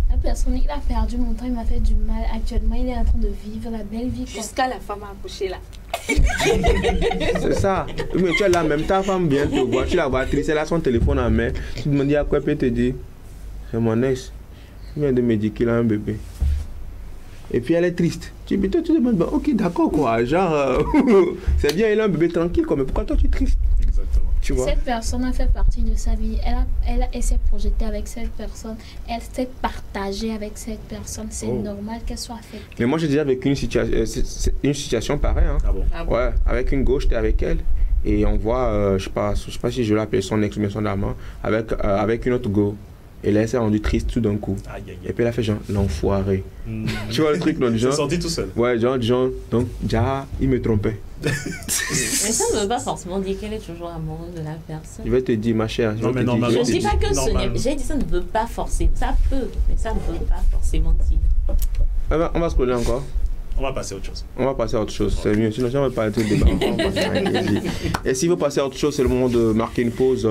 la personne, il a perdu mon temps, il m'a fait du mal. Actuellement, il est en train de vivre la belle vie. Jusqu'à la femme a accouché là. C'est ça. Mais tu es là, même ta femme vient te voir, tu la vois triste, elle a son téléphone en main. Tu te demandes à quoi elle peut te dire, c'est mon ex. Il vient de me dire qu'il a un bébé. Et puis elle est triste. Tu te demandes, bah, ok, d'accord quoi. Genre, c'est bien, il a un bébé tranquille quoi, mais pourquoi toi tu es triste? Exactement. Tu vois? Cette personne a fait partie de sa vie. Elle s'est projetée avec cette personne. Elle s'est partagée avec cette personne. C'est normal qu'elle soit affectée. Mais moi j'ai déjà vécu une situation pareille. Hein. Ah bon? Ouais, avec une gauche, j'étais avec elle. Et on voit, je sais pas si je l'appelle son ex ou bien son amant, avec une autre go. Et là, elle s'est rendue triste tout d'un coup. Et puis elle a fait genre, l'enfoiré. Tu vois le truc, donc genre. C'est sorti tout seul. Ouais, genre, donc, déjà, il me trompait. Mais ça ne veut pas forcément dire qu'elle est toujours amoureuse de la personne. Je vais te dire, ma chère. Non, mais normalement, je ne dis pas que ce n'est. J'ai dit ça ne veut pas forcer. Ça peut, mais ça ne veut pas forcément dire. On va scroller encore. On va passer à autre chose. On va passer à autre chose, c'est mieux. Sinon, si on va pas être débat. Et s'il veut passer à autre chose, c'est le moment de marquer une pause.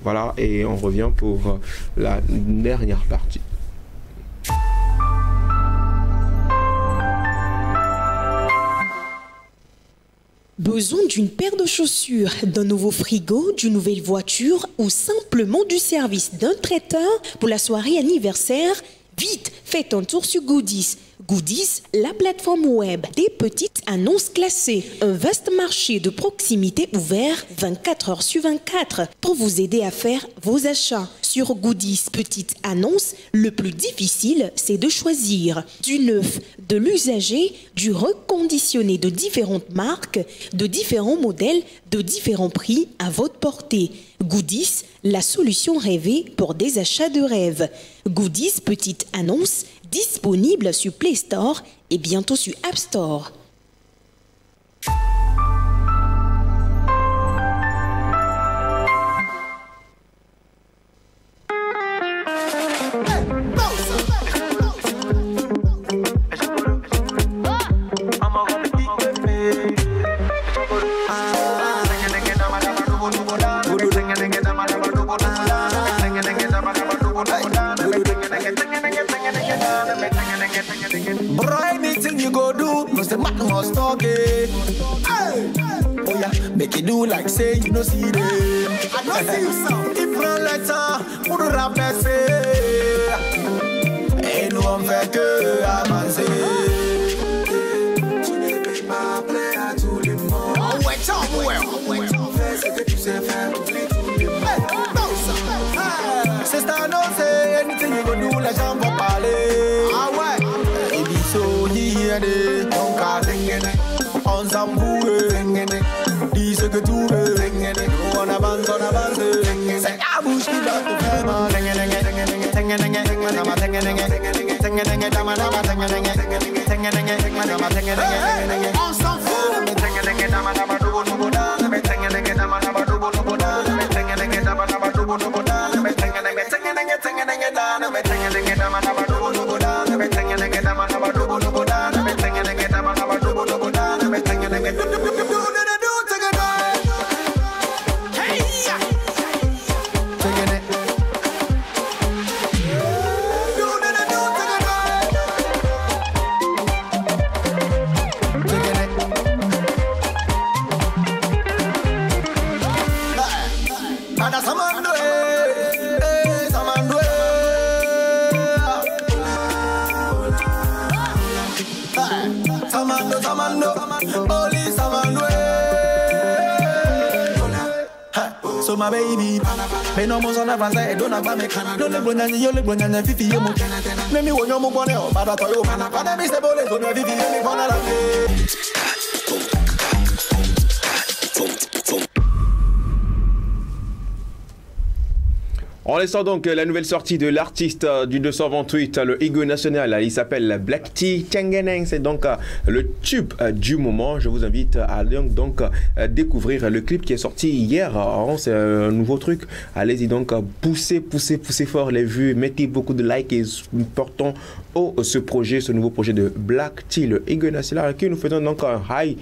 Voilà, et on revient pour la dernière partie. Besoin d'une paire de chaussures, d'un nouveau frigo, d'une nouvelle voiture ou simplement du service d'un traiteur pour la soirée anniversaire? Vite, faites un tour sur Goodies. Goodies, la plateforme web des petites annonces classées. Un vaste marché de proximité ouvert 24 heures sur 24 pour vous aider à faire vos achats. Sur Goodies Petites Annonces, le plus difficile, c'est de choisir du neuf, de l'usager, du reconditionné de différentes marques, de différents modèles, de différents prix à votre portée. Goodies, la solution rêvée pour des achats de rêve. Goodies Petites Annonces, disponible sur Play Store et bientôt sur App Store. Must talk it. Hey. Oh yeah, make it do like say you no see them. I don't see you some different letter. Put it up there say. Ain't no one fair que avancer. Tu n'es pas prêt à tous les mots. Oh ouais, ciao, ouais. Fais ce que tu sais faire. C'est ça, non, c'est anything you go do, la jambe va parler. Ah ouais. Et dit so, here on s'embrouille, dis ce que tu veux, on avance, c'est la bouche qui va te faire mal. On s'en fout. So my baby, me no more son of a say, don't have a make. Don't let one you live when you're 50 years. Let me want your mobile, but I told you, but I miss the bullet on your 50 years. On laissant donc la nouvelle sortie de l'artiste du 228, le Ego National. Il s'appelle Black T Tchengeneng. C'est donc le tube du moment. Je vous invite à donc découvrir le clip qui est sorti hier. C'est un nouveau truc. Allez-y donc, poussez fort les vues. Mettez beaucoup de likes et portons ce nouveau projet de Black T, le Ego National, qui nous faisons donc un high,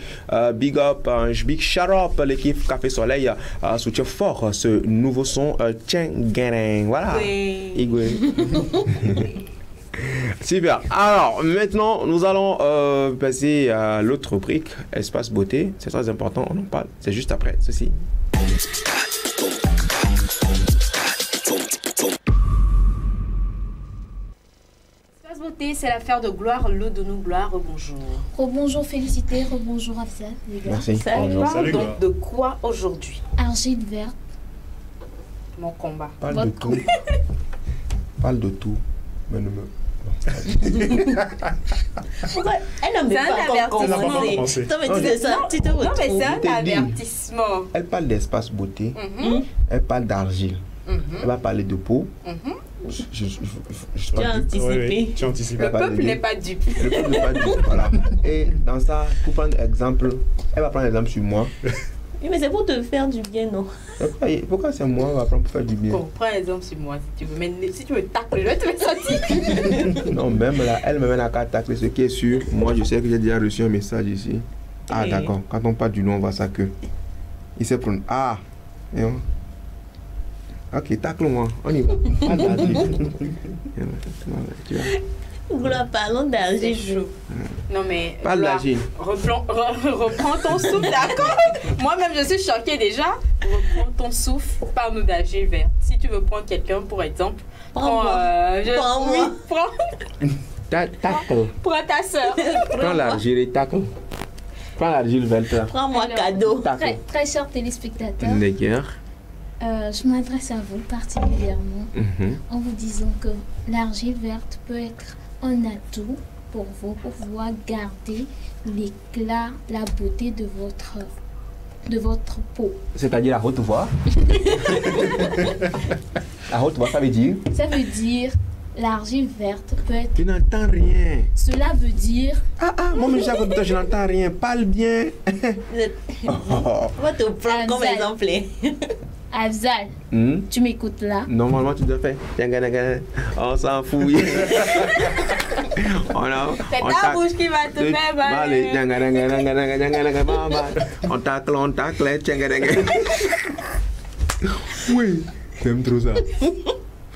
big up, un big shout up. L'équipe Café Soleil soutient fort ce nouveau son Tchengeneng. Voilà. Oui. Super. Alors, maintenant, nous allons passer à l'autre rubrique, Espace Beauté. C'est très important, on en parle. C'est juste après ceci. Espace Beauté, c'est l'affaire de Gloire Lodonou. Gloire, rebonjour. Rebonjour, félicité, rebonjour, Afzat. Merci. Ça parle donc de quoi aujourd'hui? Argile verte. Mon combat. Parle de tout. Parle de tout. Mais ne me... Elle n'a même pas commencé. Non, mais c'est un avertissement. Elle parle d'espace beauté. Elle parle d'argile. Elle va parler de peau. Tu as anticipé. Tu anticipes. Le peuple n'est pas dupe. Le peuple n'est pas dupe, voilà. Et dans ça, pour prendre exemple, elle va prendre exemple sur moi. Oui, mais c'est pour te faire du bien, non? Pourquoi c'est moi, on va prendre pour faire du bien? Bon, prends exemple sur moi si tu veux. Mais si tu veux tacler, je vais te faire sortir. Non, même là, elle me met la carte tacler. Ce qui est sûr, moi je sais que j'ai déjà reçu un message ici. Ah, Oui. d'accord. Quand on parle du nom, on voit ça que. Il s'est prononcé. Ah! Et on... Ok, tacle-moi. On y va. Pas d'argile. Tu vois. Gloire, parlons d'argile. Non mais... Parle d'argile. Reprends ton souffle, d'accord? Moi-même, je suis choquée déjà. Reprends ton souffle, parle-nous d'argile verte. Si tu veux prendre quelqu'un, pour exemple, prends prends ta soeur. Prends l'argile et tacle. Prends l'argile verte là. Prends-moi cadeau. Très chers téléspectateurs, D'accord. je m'adresse à vous particulièrement en vous disant que l'argile verte peut être un atout pour vous, pour pouvoir garder l'éclat, la beauté de votre peau. C'est-à-dire la haute voix. La haute voix, ça veut dire? Ça veut dire l'argile verte peut être... Tu n'entends rien. Cela veut dire... Moi-même, je n'entends rien. Parle bien. On va te prendre comme exemple. Afzal, tu m'écoutes là? Normalement, tu dois faire. On s'en fout. C'est ta bouche qui va te faire mal. On tacle. Oui, j'aime trop ça.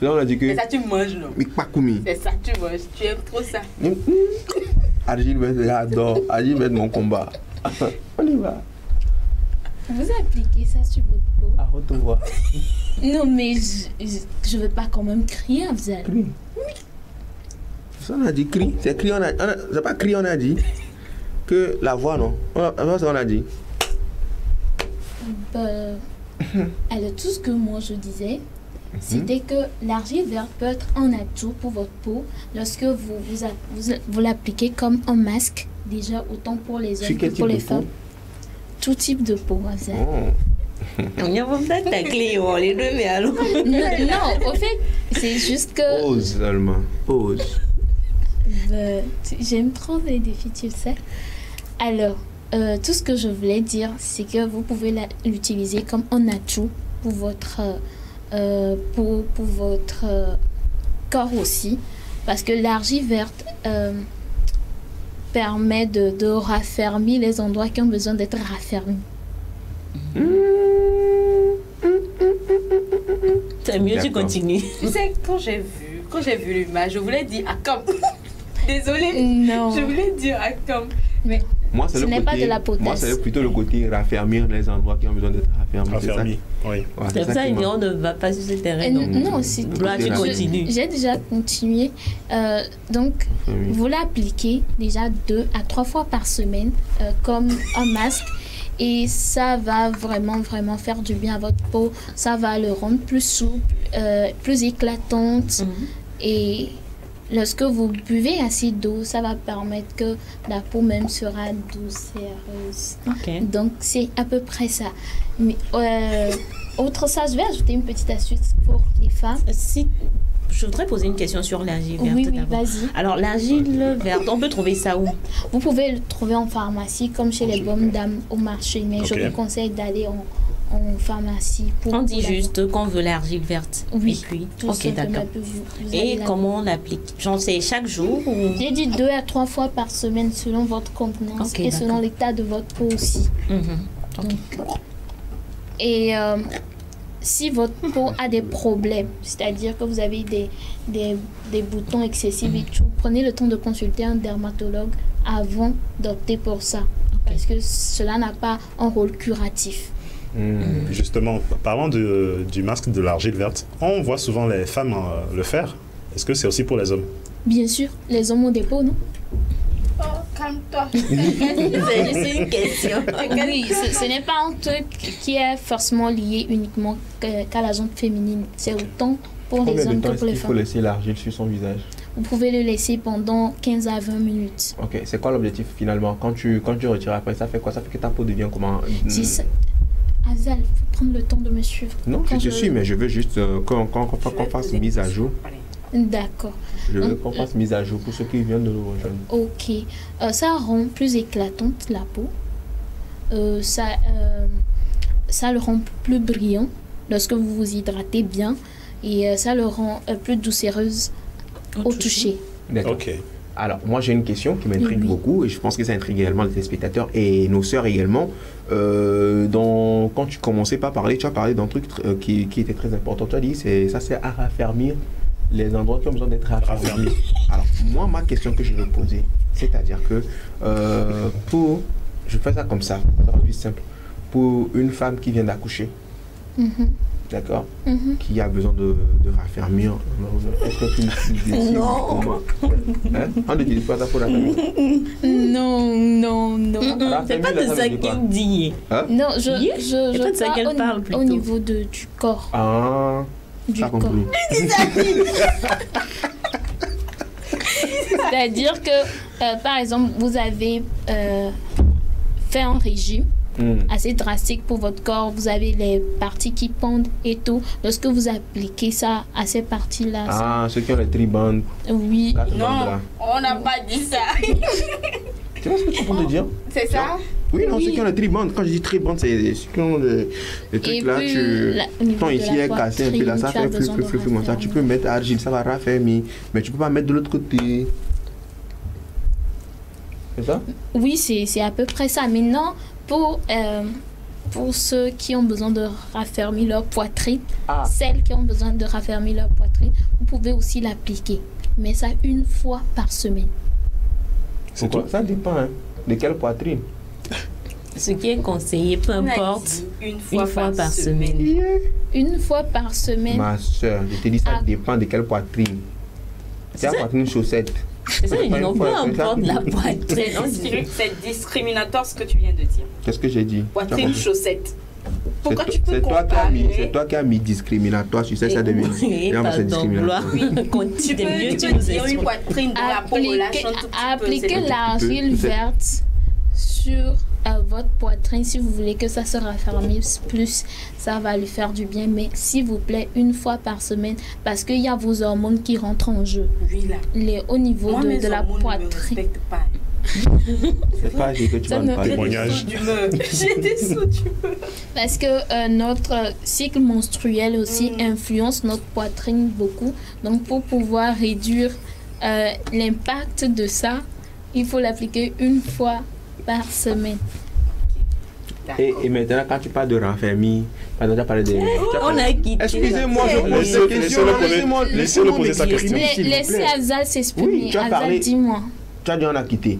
Là, on a dit que. C'est ça, tu manges, non? C'est ça, tu manges. Tu aimes trop ça. Argile va être, j'adore. Argile va être mon combat. On y va. Vous appliquez ça sur votre peau? À haute voix. Non, mais je veux pas quand même crier, Afzal. Crie. Ça, on a dit cri. C'est cri, c'est pas cri, on a dit. Que la voix, non? On a dit. Alors, tout ce que moi je disais, c'était que l'argile verte peut être un atout pour votre peau lorsque vous l'appliquez comme un masque, déjà autant pour les hommes que pour les femmes. Tout type de peau, Afzal. On y a peut-être ta clé, les deux, mais alors. Non, au fait, c'est juste que. Pause seulement. Pause. J'aime trop les défis, tu le sais. Alors, tout ce que je voulais dire, c'est que vous pouvez l'utiliser comme un atout pour votre, pour votre corps aussi. Parce que l'argile verte permet de raffermir les endroits qui ont besoin d'être raffermis. C'est mieux, tu continues. Tu sais, quand j'ai vu l'image, je voulais dire Akam. Désolée, non. Je voulais dire Akam. Mais moi, ce n'est pas de la potasse. Moi, c'est plutôt le côté raffermir les endroits qui ont besoin d'être raffermis. Oui. Ouais, c'est ça, on ne va pas sur ce terrain. Non, c'est là, tu continues. J'ai déjà continué. Donc, vous l'appliquez déjà 2 à 3 fois par semaine comme un masque. Et ça va vraiment faire du bien à votre peau. Ça va le rendre plus souple, plus éclatante. Et lorsque vous buvez assez d'eau, ça va permettre que la peau même sera doucereuse. Donc, c'est à peu près ça. Mais autre ça, je vais ajouter une petite astuce pour les femmes. Je voudrais poser une question sur l'argile verte. Oui, vas-y. Alors, l'argile verte, on peut trouver ça où? Vous pouvez le trouver en pharmacie, comme chez les bonnes dames au marché. Mais je vous conseille d'aller en pharmacie. On dit juste qu'on veut l'argile verte. Oui. Et puis, ok, d'accord. Et comment on l'applique? J'en sais chaque jour ou... J'ai dit 2 à 3 fois par semaine selon votre contenance et selon l'état de votre peau aussi. Donc, et si votre peau a des problèmes, c'est-à-dire que vous avez des boutons excessifs et tout, prenez le temps de consulter un dermatologue avant d'opter pour ça. Parce que cela n'a pas un rôle curatif. Justement, parlant du masque de l'argile verte, on voit souvent les femmes le faire. Est-ce que c'est aussi pour les hommes? Bien sûr, les hommes ont des peaux, non? Oh, calme-toi. C'est une question. Oui, ce n'est pas un truc qui est forcément lié uniquement qu'à la jante féminine. C'est autant pour les hommes que pour les femmes. Il faut laisser l'argile sur son visage. Vous pouvez le laisser pendant 15 à 20 minutes. Ok, c'est quoi l'objectif finalement? Quand tu retires après, ça fait quoi? Ça fait que ta peau devient comment? Azal, il faut prendre le temps de me suivre. Non, je te suis, mais je veux juste qu'on fasse mise à jour. D'accord. Je veux qu'on fasse mise à jour pour ceux qui viennent de nous rejoindre. Ok. Ça rend plus éclatante la peau. Ça le rend plus brillant lorsque vous vous hydratez bien. Et ça le rend plus doucereuse au toucher. D'accord. Ok. Alors, moi, j'ai une question qui m'intrigue beaucoup et je pense que ça intrigue également les téléspectateurs et nos sœurs également. Quand tu commençais pas à parler, tu as parlé d'un truc qui était très important. Tu as dit ça c'est à raffermir les endroits qui ont besoin d'être raffermis. Alors, moi, ma question que je veux poser, c'est-à-dire que je fais ça comme ça, ça va plus simple. Pour une femme qui vient d'accoucher, d'accord, qui a besoin de raffermir, est-ce que tu l'utilises? Non. Hein? On n'utilise pas ça pour raffermir? Non. C'est pas de ça qu'elle dit. Hein? Non, je parle au niveau du corps. Ah, du corps. C'est-à-dire que, par exemple, vous avez fait un régime assez drastique pour votre corps, vous avez les parties qui pendent et tout. Lorsque vous appliquez ça à ces parties-là... Ah, ceux qui ont les tribandes. Oui. Non, on n'a pas dit ça. Tu vois ce que tu es en train de dire? C'est ça? Oui, non, ceux qui ont les tribandes. Quand je dis tribandes, c'est ceux qui ont les trucs là, ton ici est cassé un peu là, ça fait flou comme ça. Tu peux mettre argile, ça va raffermir, mais tu peux pas mettre de l'autre côté. C'est ça? Oui, c'est à peu près ça. Maintenant, pour ceux qui ont besoin de raffermir leur poitrine, celles qui ont besoin de raffermir leur poitrine, vous pouvez aussi l'appliquer. Mais ça 1 fois par semaine. C'est quoi? Ça dépend, hein, de quelle poitrine. Ce qui est conseillé, peu importe, une fois par semaine. 1 fois par semaine. Ma soeur, je te dis, ça dépend de quelle poitrine. C'est la poitrine chaussette. C'est ça, ils n'ont pas importe la poitrine. C'est discriminatoire ce que tu viens de dire. Qu'est-ce que j'ai dit? Poitrine chaussette. Pourquoi tu peux comparer? C'est toi qui as mis discriminatoire sur ça, ça devient. C'est discriminatoire. Tu peux dire une poitrine dont la peau relâche un tout petit peu. Appliquez l'argile verte sur votre poitrine si vous voulez que ça se raffermisse plus, ça va lui faire du bien, mais s'il vous plaît 1 fois par semaine parce qu'il y a vos hormones qui rentrent en jeu. Oui, là. Au niveau de la poitrine. C'est pas que tu vas me parler. J'étais sous d'humeur. Parce que notre cycle menstruel aussi influence notre poitrine beaucoup. Donc pour pouvoir réduire l'impact de ça, il faut l'appliquer 1 fois par semaine. Et maintenant, quand tu parles de raffermir, tu as parlé de... On a quitté. Excusez-moi, je pose des questions. Laissez-le poser sa question. Laissez Azal s'exprimer. Oui, Azal, dis-moi. Tu as dit on a quitté.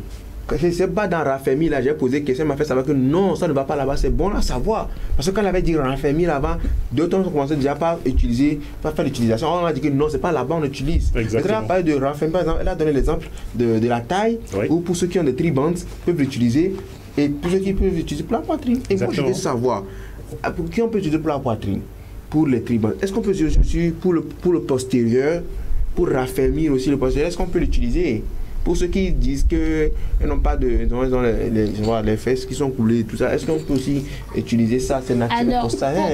C'est pas dans raffermir là, j'ai posé question, m'a fait savoir que non, ça ne va pas là-bas, c'est bon à savoir. Parce que quand on avait dit raffermir là-bas, d'autres ont commencé déjà pas utiliser, pas faire l'utilisation. On a dit que non, c'est pas là-bas, on utilise. Exactement. Elle a parlé de raffermir, par exemple, elle a donné l'exemple de la taille, ou pour ceux qui ont des tribandes, peuvent l'utiliser, et pour ceux qui peuvent l'utiliser pour la poitrine. Et moi, je veux savoir, pour qui on peut utiliser pour la poitrine, pour les tribandes, est-ce qu'on peut utiliser pour le postérieur, pour raffermir aussi le postérieur, est-ce qu'on peut l'utiliser? Pour ceux qui disent qu'ils n'ont pas de... Ils ont les fesses qui sont coulées, tout ça. Est-ce qu'on peut aussi utiliser ça? C'est naturel. Alors,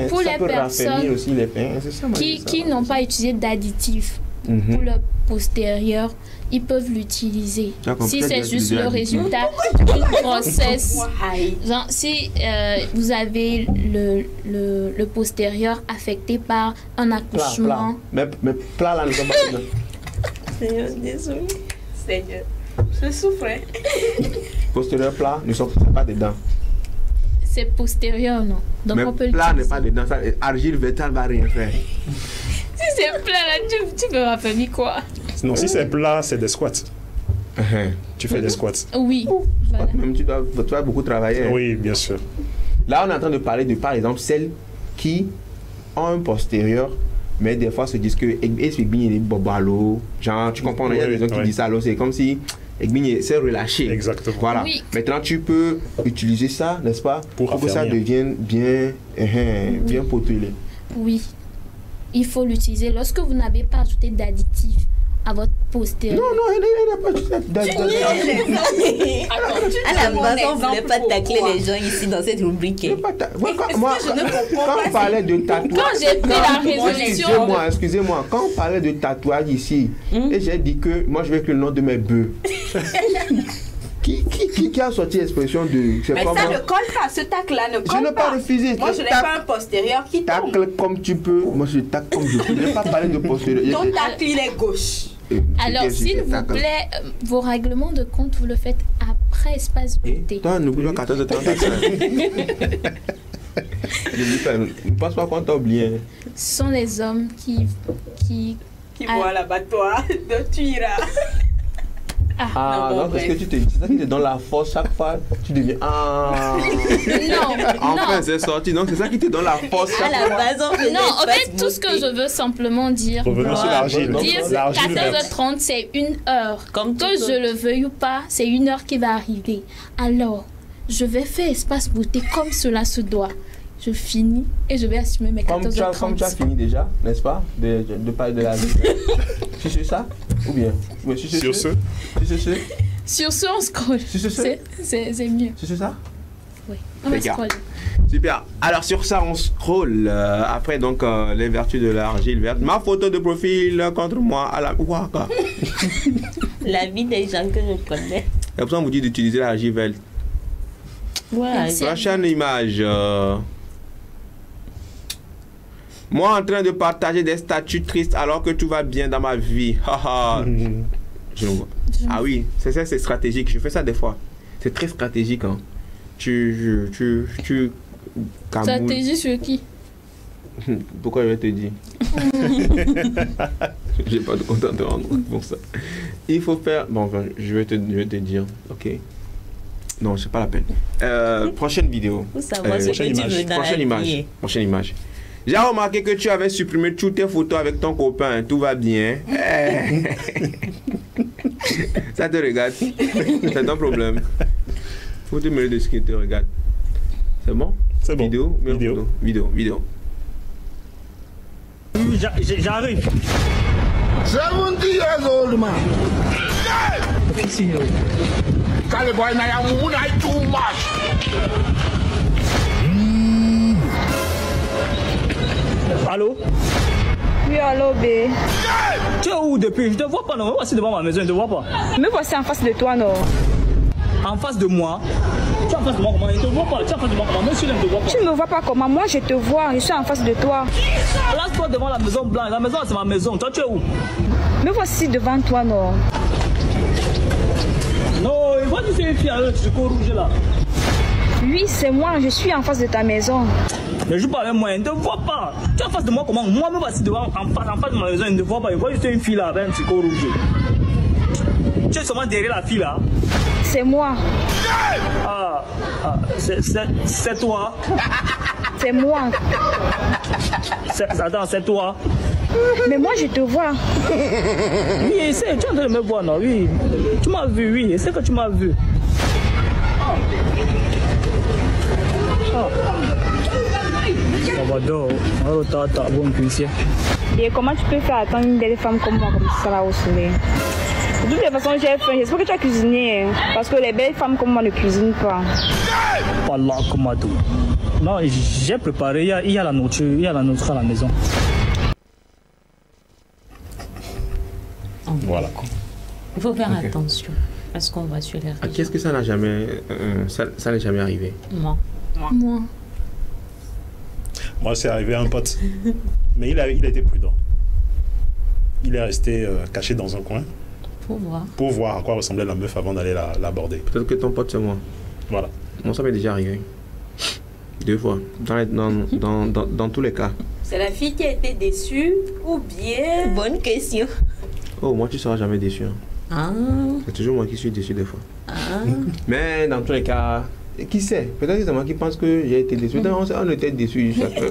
pour les personnes aussi les fesses, qui n'ont pas utilisé d'additifs pour le postérieur, ils peuvent l'utiliser. Si c'est juste le résultat d'une grossesse, genre, si vous avez le postérieur affecté par un accouchement... Mais plat là, nous sommes pas... Désolé. Seigneur, je souffre. Postérieur plat, nous ne sommes pas dedans. C'est postérieur, non. Donc mais on peut plat n'est pas dedans. Ça, argile végétale va rien faire. Si c'est plat, là, tu peux raffermir quoi? Non, si c'est plat, c'est des squats. Tu fais des squats. Oui. Voilà. Même tu dois beaucoup travailler. Oui, bien sûr. Là, on est en train de parler de, par exemple, celles qui ont un postérieur, mais des fois se disent que est bobalo, genre tu comprends, il y a des gens qui disent ça, alors c'est comme si c'est relâché. Exactement. Voilà. Oui. Maintenant tu peux utiliser ça, n'est-ce pas, pour que ça devienne bien potelé. Oui, il faut l'utiliser lorsque vous n'avez pas ajouté d'additifs à votre postérieur. Non, elle n'a pas... À la base, on ne voulait pas tacler les gens ici dans cette rubrique. Moi, quand on parlait de tatouage... Quand j'ai pris la résolution... Excusez-moi. Quand on parlait de tatouage ici, et j'ai dit que moi, je vais écrire le nom de mes bœufs. Qui a sorti l'expression de... Mais ça ne colle pas, ce tac-là ne colle pas. Je n'ai pas refusé. Moi, je n'ai pas un postérieur qui tombe. Tacle comme tu peux. Moi, je tacle comme je peux. Je n'ai pas parlé de postérieur. Ton tacle, il est gauche. Alors, s'il vous plaît, vos règlements de compte, vous le faites après espace beauté. Toi, n'oublie pas 14h35. Ne pense pas qu'on t'a oublié. Ce sont les hommes qui voient l'abattoir de Tuira. Non, parce que tu te dis, c'est ça qui te donne la force chaque fois, tu deviens enfin, c'est sorti, donc c'est ça qui te donne la force chaque fois. Non, en fait, tout ce que je veux simplement dire, revenons sur l'argile. 14h30, c'est 1 heure. Comme que je le veuille ou pas, c'est 1 heure qui va arriver. Alors, je vais faire espace beauté comme cela se doit. Je finis et je vais assumer mes 14h30. Comme tu as fini déjà, n'est-ce pas, de parler de la vie. Tu sais ça? Ou bien? Sur ce, on scroll. C'est mieux. Tu sais ça? Oui, on va scroller. Super. Alors sur ça, on scroll. Après, donc, les vertus de l'argile verte. Ma photo de profil contre moi à la Ouaka. La vie des gens que je connais. Et pour ça, on vous dit d'utiliser l'argile verte. Ouais. Prochaine image. Moi en train de partager des statuts tristes alors que tout va bien dans ma vie. Ah oui, c'est stratégique. Je fais ça des fois. C'est très stratégique. Hein. Tu stratégie sur qui? Pourquoi je vais te dire? J'ai pas de compte à te rendre pour ça. Il faut faire... Bon, enfin, je vais te dire. Ok. Non, c'est pas la peine. Prochaine vidéo. Prochaine image. J'ai remarqué que tu avais supprimé toutes tes photos avec ton copain. Tout va bien. Ça te regarde. C'est ton problème. Faut te mêler de ce qui te regarde. C'est bon? C'est bon. Vidéo. J'arrive. 70 years old man. Caliboy, I am too much. Allô? Oui, allô, B. Tu es où depuis? Je te vois pas, non? Voici devant ma maison, je te vois pas. Mais voici en face de toi, non? En face de moi? Tu es en face de moi comment? Je te vois pas. Tu es en face de moi comment? Monsieur, je ne te vois pas. Tu me vois pas comment? Moi, je te vois. Je suis en face de toi. Place-toi devant la maison blanche. La maison, c'est ma maison. Toi, tu es où? Mais voici devant toi, non? Non, il voit que c'est une fille avec ce col rouge là. Oui, c'est moi. Je suis en face de ta maison. Ne joue pas avec moi, je ne te vois pas. Tu es en face de moi comment? Moi, même voici devant, en face de ma maison, je ne te vois pas. Il voit que c'est une fille là avec un petit col rouge. Tu es seulement derrière la fille là? C'est moi. C'est toi? C'est moi. Attends, c'est toi? Mais moi, je te vois. Oui, tu es en train de me voir, non? Oui. Tu m'as vu, oui. C'est que tu m'as vu. Salvador, bon policier. Et comment tu peux faire attendre une belle femme comme moi, comme ça là au soleil? De toute façon, j'ai faim. J'espère que tu as cuisiné. Parce que les belles femmes comme moi ne cuisinent pas. Voilà, comment tout. Non, j'ai préparé. Il y a la nourriture à la maison. Voilà. Il faut faire attention à ce qu'on voit sur les réseaux. Qu'est-ce que ça n'a jamais... ça n'est jamais arrivé? Moi, c'est arrivé à un pote. Mais il a été prudent. Il est resté caché dans un coin. Pour voir à quoi ressemblait la meuf avant d'aller l'aborder. Peut-être que ton pote, c'est moi. Voilà. Moi, ça m'est déjà arrivé. 2 fois. Dans tous les cas. C'est la fille qui a été déçue ou bien... Bonne question. Oh, moi, tu ne seras jamais déçu. Hein. C'est toujours moi qui suis déçu des fois. Mais dans tous les cas... Qui sait? Peut-être que c'est moi qui pense que j'ai été déçu. On était déçus chacun.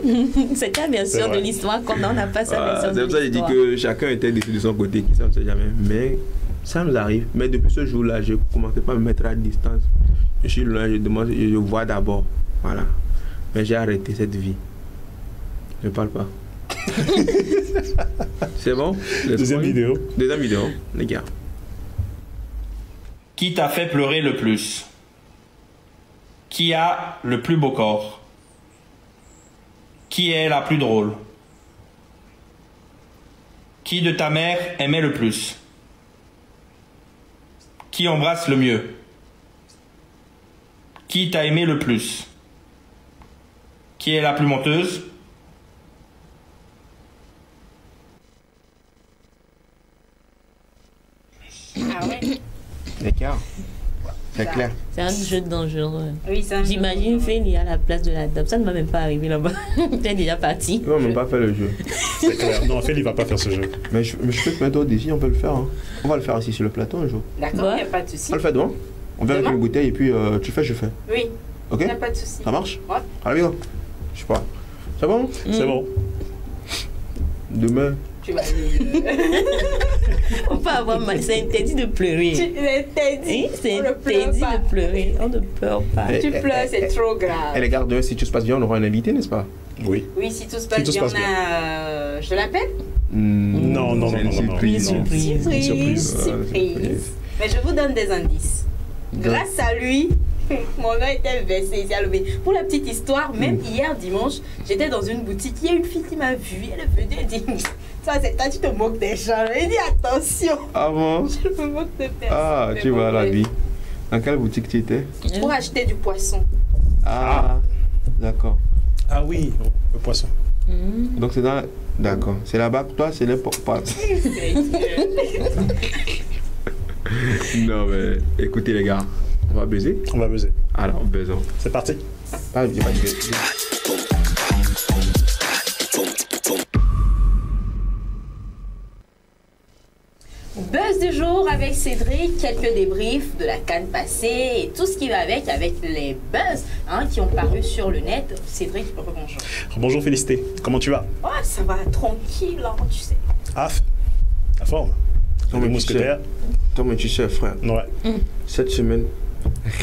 C'est quand bien sûr de l'histoire qu'on n'a pas sa version. C'est pour ça que je dis que chacun était déçu de son côté. Qui sait, on ne sait jamais. Mais ça nous arrive. Mais depuis ce jour-là, je ne commençais pas à me mettre à distance. Je suis loin, je vois d'abord. Voilà. Mais j'ai arrêté cette vie. Je ne parle pas. C'est bon? Deuxième vidéo. Deuxième vidéo, les gars. Qui t'a fait pleurer le plus? Qui a le plus beau corps? Qui est la plus drôle? Qui de ta mère aimait le plus? Qui embrasse le mieux? Qui t'a aimé le plus? Qui est la plus menteuse? Ah ouais. D'accord. C'est clair. C'est un jeu dangereux. Oui, c'est un jeu J'imagine Félie à la place de la dame. Ça ne m'a même pas arrivé là-bas. T'es déjà parti. On va même pas faire le jeu. C'est clair. Non, Félie va pas faire ce jeu. Mais je peux te mettre d'ici, on peut le faire. Hein. On va le faire aussi sur le plateau un jour. D'accord, il n'y a pas de souci. On le fait devant. On vient avec une bouteille et puis tu fais, je fais. Oui. Ok? Il n'y a pas de souci. Ça marche? Ouais. Allez, go. Je sais pas. C'est bon? C'est bon. Demain. Tu vas On peut avoir mal. C'est interdit de pleurer. interdit. C'est interdit de pleurer. On ne pleure pas. Tu pleures, c'est trop grave. Et les gars, demain, si tout se passe bien, on aura un invité, n'est-ce pas? Oui. Oui, si tout se passe bien, on a... Je te l'appelle? Non. Surprise. Surprise. Mais je vous donne des indices. Grâce à lui, mon nom était versé ici à lever. Pour la petite histoire, même hier dimanche, j'étais dans une boutique. Il y a une fille qui m'a vue. Elle est venue et dit: toi, c'est toi, tu te moques des gens. Elle dit: attention. Ah bon? Je me moque de personne. Ah, tu vois la vie. Dans quelle boutique tu étais? Pour acheter du poisson. Ah, d'accord. Ah oui, le poisson. Donc c'est dans... D'accord. C'est là-bas que toi, c'est n'importe quoi. Non, mais écoutez les gars, on va baiser? On va baiser. Alors, baisons. C'est parti. Pas de Buzz du jour avec Cédric, quelques débriefs de la CAN passée et tout ce qui va avec les buzz qui ont paru sur le net. Cédric, rebonjour. Bonjour Félicité, comment tu vas? Oh, ça va tranquille, tu sais. Ah, la forme. Toi, tu sais, frère. Ouais. Cette semaine,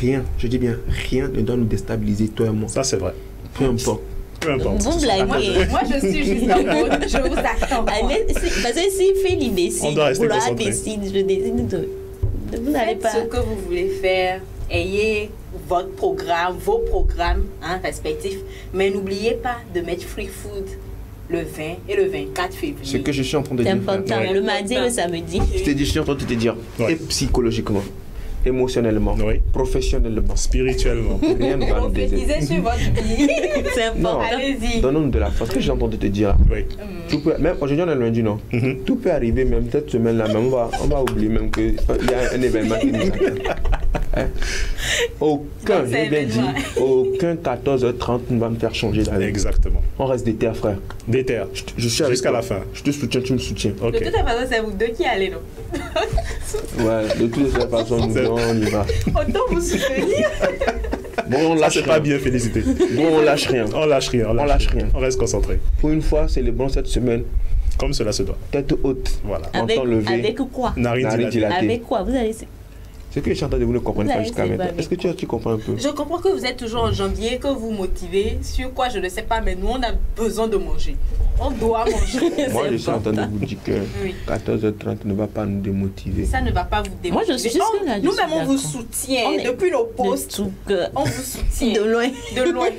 rien, je dis bien rien, ne doit nous déstabiliser, toi et moi. Ça, c'est vrai. Peu importe. Peu importe. Vous blaguez. Moi, je suis juste en mode, je vous attends. Parce que si Félie décide, on doit rester concentré. Je décide de... Vous n'allez pas... ce que vous voulez faire. Ayez votre programme, vos programmes respectifs. Mais n'oubliez pas de mettre Free Food le 20 et le 24 février. Ce que je suis en train de dire. C'est important. Le mardi et le samedi. Je suis en train de te dire. Et psychologiquement, émotionnellement, professionnellement, spirituellement. Rien ne va nous Prophétisez sur votre vie. C'est important. Allez-y. Donne-nous de la force. Ce que j'ai entendu te dire. Oui. Même aujourd'hui, on est lundi, non? Tout peut arriver, même cette semaine-là, même on va oublier même qu'il y a un événement qui nous attend. Aucun, j'ai bien dit, aucun 14h30 ne va me faire changer d'avis. Exactement. On reste déter, frère. Déter. Je suis jusqu'à la fin. Je te soutiens, tu me soutiens. Okay. De toute façon, c'est vous deux qui allez, non? Ouais, de toutes les façons, on y va. Autant vous soutenir. Bon, on lâche rien. Pas bien, Félicité. Bon, on lâche rien. On lâche rien. On lâche rien. On reste concentré. Pour une fois, c'est le bon cette semaine. Comme cela se doit. Tête haute. Voilà. Menton levé. Avec quoi? Narine dilatée. Avec quoi? Vous allez... Ce que je suis en train de vous ne comprenez pas jusqu'à maintenant. Est-ce que tu comprends un peu? Je comprends que vous êtes toujours en janvier, que vous motivez. Sur quoi, je ne sais pas, mais nous, on a besoin de manger. On doit manger. Moi, je suis en train de vous dire que 14h30 ne va pas nous démotiver. Ça ne va pas vous démotiver. Moi, je suis juste là. Nous-mêmes, on vous soutient. Depuis nos postes, on vous soutient. De loin. De loin.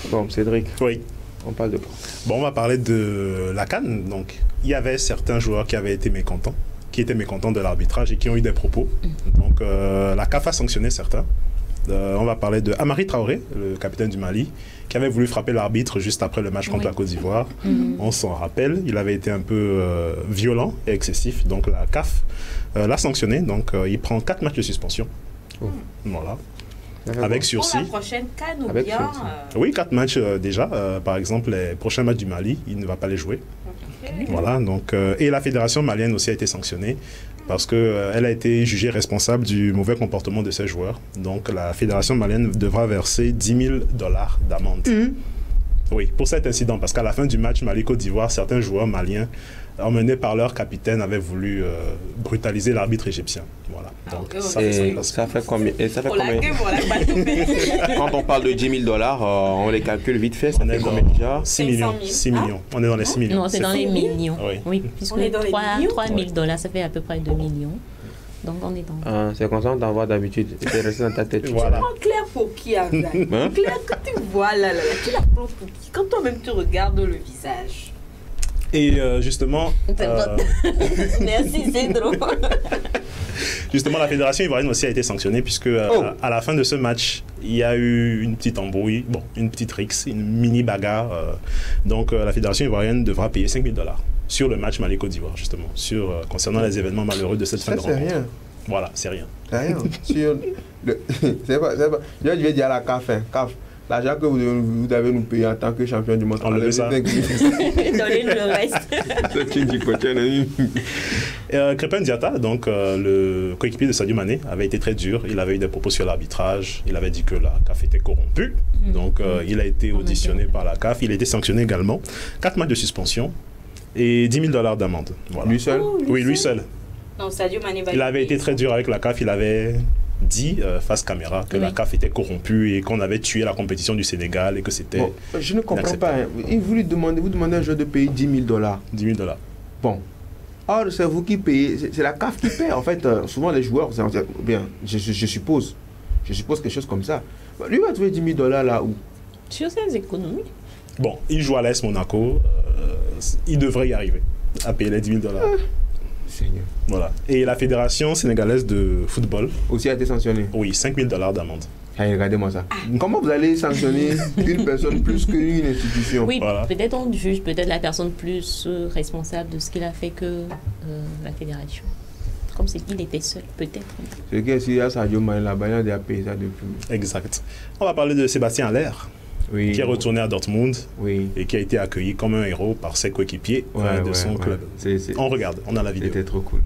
Bon, Cédric. Oui. On parle de quoi? Bon, on va parler de la CAN. Donc, il y avait certains joueurs qui avaient été mécontents, qui étaient mécontents de l'arbitrage et qui ont eu des propos. Donc, la CAF a sanctionné certains. On va parler de Amari Traoré, le capitaine du Mali, qui avait voulu frapper l'arbitre juste après le match contre la Côte d'Ivoire. On s'en rappelle, il avait été un peu violent et excessif. Donc, la CAF l'a sanctionné. Donc, il prend 4 matchs de suspension. Voilà. Avec sursis. Pour la prochaine CAN ou bien... Oui, 4 matchs déjà. Par exemple, les prochains matchs du Mali, il ne va pas les jouer. Voilà, donc, et la fédération malienne aussi a été sanctionnée parce qu'elle a été jugée responsable du mauvais comportement de ses joueurs. Donc la fédération malienne devra verser $10 000 d'amende. Oui, pour cet incident, parce qu'à la fin du match Mali-Côte d'Ivoire, certains joueurs maliens, emmenés par leur capitaine, avaient voulu brutaliser l'arbitre égyptien. Voilà. Donc, ça fait combien? Quand on parle de 10 000 $, on les calcule vite fait, ça fait combien déjà? 6 millions. 6 millions. On est dans les 6 millions. Non, c'est dans les millions. Oui, puisque on est dans 3 000 les $, ça fait à peu près 2 millions. Donc on est dans... c'est comme ça qu'on t'envoie d'habitude. C'est resté dans ta tête. Voilà. Claire pour qui, Claire, quand tu vois là, tu la prends pour qui? Quand toi-même tu regardes le visage. Et justement... Merci, c'est drôle. Justement, la fédération ivoirienne aussi a été sanctionnée puisque à la fin de ce match, il y a eu une petite embrouille, une petite rixe, une mini bagarre. Donc la fédération ivoirienne devra payer 5 000 $ sur le match Mali-Côte d'Ivoire, justement, concernant les événements malheureux de cette fin de rencontre. C'est rien. Voilà, c'est rien. C'est rien. C'est pas. Je vais dire à la CAF, l'argent que vous devez nous payer en tant que champion du monde, enlevez ça. Donnez le reste. Crépin Diatta, donc le coéquipier de Sadio Mané, avait été très dur. Il avait eu des propos sur l'arbitrage. Il avait dit que la CAF était corrompue. Donc il a été auditionné par la CAF. Il a été sanctionné également. 4 matchs de suspension et 10 000 $ d'amende. Voilà. Lui seul? Oui, lui seul. Non, Sadio Mané va... Il avait été très dur avec la CAF. Il avait dit face caméra que la CAF était corrompue et qu'on avait tué la compétition du Sénégal et que c'était... Bon, je ne comprends pas. Vous demandez à un joueur de payer 10 000 $. 10 000 $. Bon. Or, c'est vous qui payez. C'est la CAF qui paie. En fait, souvent les joueurs, bien, je suppose quelque chose comme ça. Lui va trouver 10 000 $ là où? Sur ses économies. Bon, il joue à l'AS Monaco. Il devrait y arriver à payer les 10 000 $. Seigneur. Voilà. Et la fédération sénégalaise de football aussi a été sanctionnée. Oui, 5 000 $ d'amende. Allez, regardez-moi ça. Comment vous allez sanctionner une personne plus qu'une institution? Oui, peut-être on juge peut-être la personne plus responsable de ce qu'il a fait que la fédération. Comme c'est qu'il était seul, peut-être. C'est que s'il y a Sadio Mané là-bas, il a déjà payé ça depuis. Exact. On va parler de Sébastien Haller. Oui. Qui est retourné à Dortmund et qui a été accueilli comme un héros par ses coéquipiers de son club. On regarde, on a la vidéo. C'était trop cool.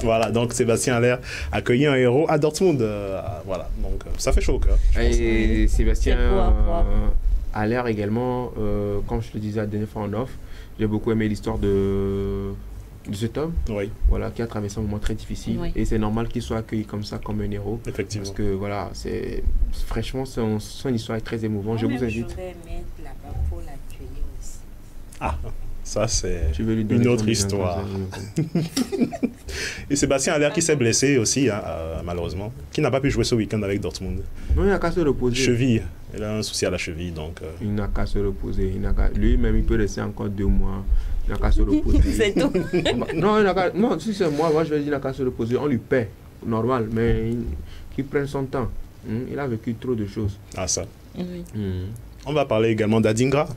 Voilà, donc Sébastien Haller accueilli un héros à Dortmund. Voilà, donc ça fait chaud au cœur. Et Sébastien Haller également, comme je le disais la dernière fois en off, j'ai beaucoup aimé l'histoire de cet homme, voilà, qui a traversé un moment très difficile. Et c'est normal qu'il soit accueilli comme ça, comme un héros. Effectivement. Parce que voilà, franchement, son histoire est très émouvante. Je vous invite. J'aurais aimé là-bas pour l'accueillir aussi. Ah, ça c'est une autre histoire. Et Sébastien Haller qui s'est blessé aussi, malheureusement, qui n'a pas pu jouer ce week-end avec Dortmund. Non, il n'a qu'à se reposer. Cheville, il a un souci à la cheville, donc... Il n'a qu'à se reposer. Lui-même, il peut rester encore 2 mois. Il n'a qu'à se reposer. C'est tout. Non, si c'est moi, je vais dire il n'a qu'à se reposer. On lui paie, normal, mais qu'il prenne son temps. Il a vécu trop de choses. Ah, ça. On va parler également d'Adingra.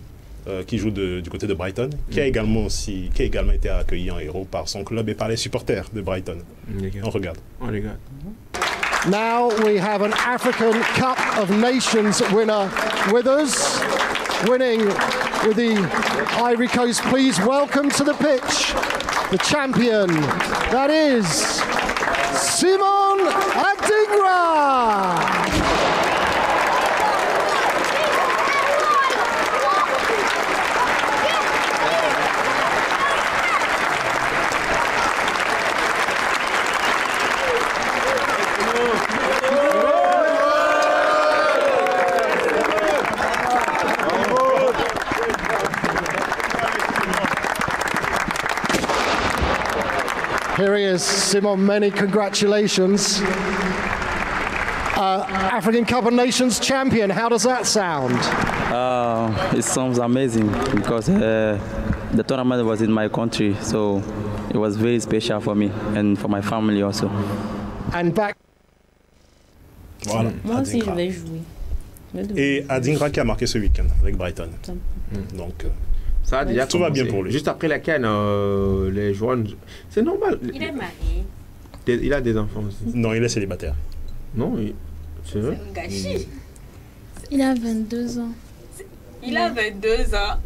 Qui joue du côté de Brighton, qui a également été accueilli en héros par son club et par les supporters de Brighton. On regarde. Now we have an African Cup of Nations winner with us, winning with the Ivory Coast. Please welcome to the pitch the champion, that is Simon Adingra. Here he is, Simon, many congratulations. African Cup of Nations champion, how does that sound? It sounds amazing because the tournament was in my country, so it was very special for me and for my family also. And back. Voilà. Moi aussi, je vais jouer. Et Adingra qui a marqué ce week-end avec Brighton. Donc, ça a déjà tout va bien pour lui. Juste après la CAN, les joueurs... C'est normal. Il est marié. Il a des enfants aussi. Non, il est célibataire. Non, c'est vrai. Un gâchis. Il a 22 ans. Il a 22 ans.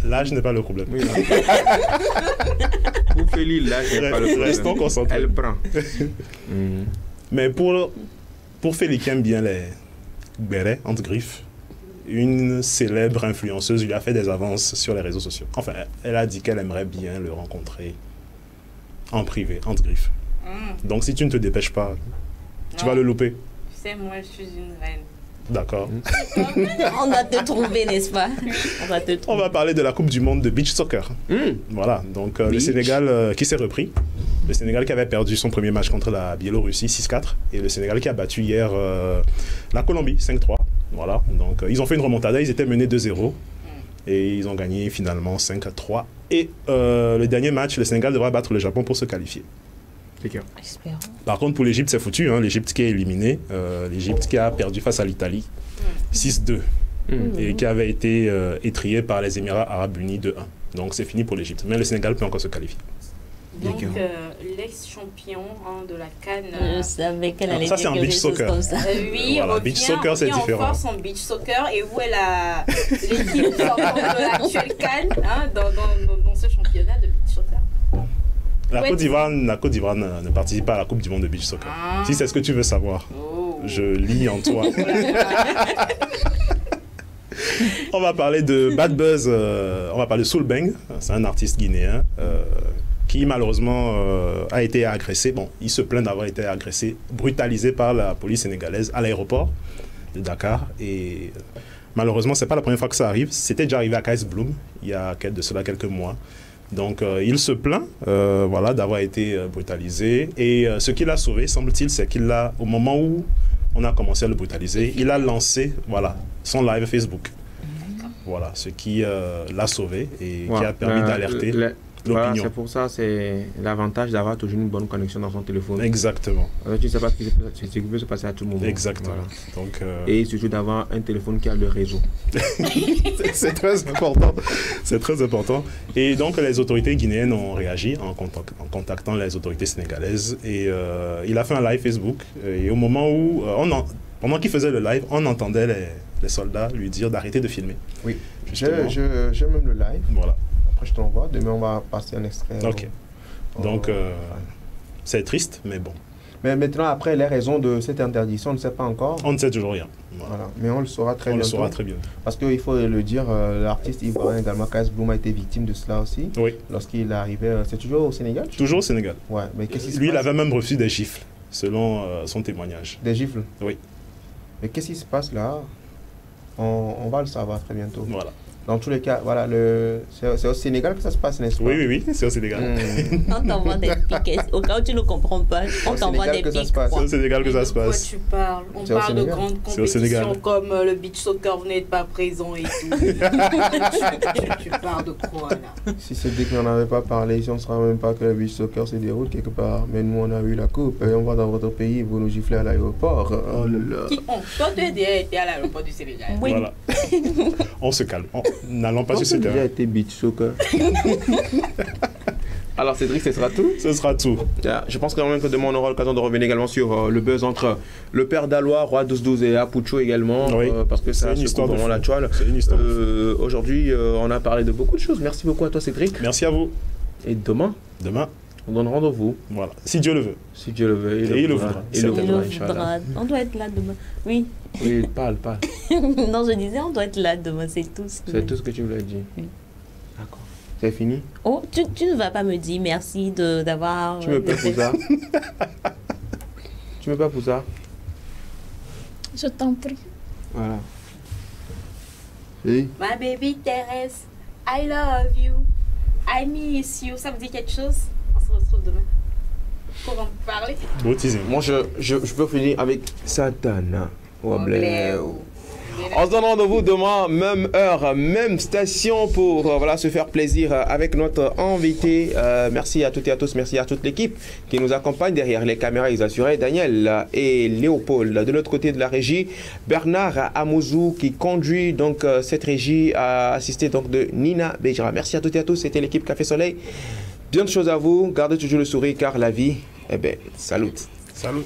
L'âge n'est pas le problème. Oui, pour Félix, l'âge n'est pas le problème. Restons concentrés. Elle prend. Mais pour Félix qui aime bien les bérets, entre griffes, une célèbre influenceuse lui a fait des avances sur les réseaux sociaux. Enfin, elle a dit qu'elle aimerait bien le rencontrer en privé, entre griffes. Donc si tu ne te dépêches pas, tu vas le louper. Tu sais, moi, je suis une reine. D'accord. On va te trouver, n'est-ce pas? On va parler de la Coupe du Monde de beach soccer. Voilà, donc le Sénégal qui s'est repris. Le Sénégal qui avait perdu son premier match contre la Biélorussie 6-4. Et le Sénégal qui a battu hier la Colombie 5-3. Voilà, donc ils ont fait une remontada, ils étaient menés 2-0. Et ils ont gagné finalement 5-3. Et le dernier match, le Sénégal devra battre le Japon pour se qualifier. Par contre, pour l'Égypte, c'est foutu. Hein. L'Égypte qui est éliminée. L'Égypte qui a perdu face à l'Italie 6-2. Et qui avait été étriée par les Émirats Arabes Unis 2-1. Donc c'est fini pour l'Égypte. Mais le Sénégal peut encore se qualifier. Donc l'ex-champion de la CAN. Je savais qu'elle allait ça, dire c'est en beach soccer. Oui, voilà, beach soccer, c'est différent. En force en beach soccer. Et où est l'équipe sortante de l'actuelle CAN dans ce championnat de beach soccer? La Côte d'Ivoire ne participe pas à la Coupe du Monde de beach soccer. Si c'est ce que tu veux savoir, je lis en toi. On va parler de Bad Buzz, on va parler de Soul Bang. C'est un artiste guinéen qui malheureusement a été agressé. Bon, il se plaint d'avoir été agressé, brutalisé par la police sénégalaise à l'aéroport de Dakar. Et malheureusement, c'est pas la première fois que ça arrive. C'était déjà arrivé à Kais Bloom il y a de cela quelques mois. Donc il se plaint voilà, d'avoir été brutalisé. Et ce qui l'a sauvé, semble-t-il, c'est qu'il a, au moment où on a commencé à le brutaliser, il a lancé son live Facebook. Voilà, ce qui l'a sauvé et qui a permis d'alerter l'opinion. Voilà, c'est pour ça, c'est l'avantage d'avoir toujours une bonne connexion dans son téléphone. Exactement. Tu ne sais pas ce qui peut se passer à tout moment. Exactement. Voilà. Donc, et surtout d'avoir un téléphone qui a le réseau. C'est très important. C'est très important. Et donc les autorités guinéennes ont réagi en contactant les autorités sénégalaises. Et il a fait un live Facebook. Et au moment où, pendant qu'il faisait le live, on entendait les soldats lui dire d'arrêter de filmer. Oui. J'ai même le live. Voilà. Après, je t'envoie. Demain, on va passer un extrait. Ok. Donc, c'est triste, mais bon. Mais maintenant, après, les raisons de cette interdiction, on ne sait pas encore. On ne sait toujours rien. Voilà. Mais on le saura très bien. On le saura très bien. Parce qu'il faut le dire, l'artiste ivoirien également, Kais Bloom, a été victime de cela aussi. Oui. Lorsqu'il arrivait. C'est toujours au Sénégal? Toujours au Sénégal. Ouais. Mais qu'est-ce qui se Lui, passe? il avait même reçu des gifles, selon son témoignage. Des gifles? Oui. Mais qu'est-ce qui se passe là? On va le savoir très bientôt. Voilà. Dans tous les cas, voilà, c'est au Sénégal que ça se passe, n'est-ce pas? Oui, c'est au Sénégal. On t'envoie des pics. Au cas où tu ne comprends pas, on t'envoie des pics. C'est au Sénégal que ça se passe. Tu parles. On parle de grandes compétitions comme le beach soccer, vous n'êtes pas présent et tout. tu parles de quoi là? Si c'était qu'on n'avait pas parlé, si on ne saura même pas que le beach soccer se déroule quelque part. Mais nous, on a eu la coupe et on va dans votre pays, vous nous giflez à l'aéroport. Oh là là. Toi, tu as déjà été à l'aéroport du Sénégal. Oui. Voilà. On se calme. N'allons pas sur ce terrain. J'ai déjà été beach soccer. Alors Cédric, ce sera tout? Ce sera tout. Je pense quand même que demain on aura l'occasion de revenir également sur le buzz entre le père d'Alois, Roi 12-12 et Apucho également. Oui. Parce que c'est une histoire vraiment la toile. C'est une histoire. Aujourd'hui, on a parlé de beaucoup de choses. Merci beaucoup à toi Cédric. Merci à vous. Et demain, on donne rendez-vous. Voilà. Si Dieu le veut. Si Dieu le veut. Et il le voudra. Il le voudra. On doit être là demain. Oui. Oui, parle. Non, je disais, on doit être là demain, c'est tout. C'est tout ce que tu voulais dire. Oui. D'accord. C'est fini? Oh, tu ne vas pas me dire merci d'avoir... Tu me paies pour ça? Tu me paies pour ça? Je t'en prie. Voilà. Oui. My baby Thérèse, I love you, I miss you. Ça vous dit quelque chose? On se retrouve demain pour en parler. Beau teasing. Moi, je peux finir avec Satana. On se donne rendez-vous demain, même heure, même station pour voilà, se faire plaisir avec notre invité. Merci à toutes et à tous, merci à toute l'équipe qui nous accompagne derrière les caméras. Ils assuraient Daniel et Léopold. De l'autre côté de la régie, Bernard Amouzou qui conduit donc cette régie, à assister donc de Nina Béjra. Merci à toutes et à tous, c'était l'équipe Café Soleil. Bien de choses à vous, gardez toujours le sourire car la vie, eh bien, salut. Salut.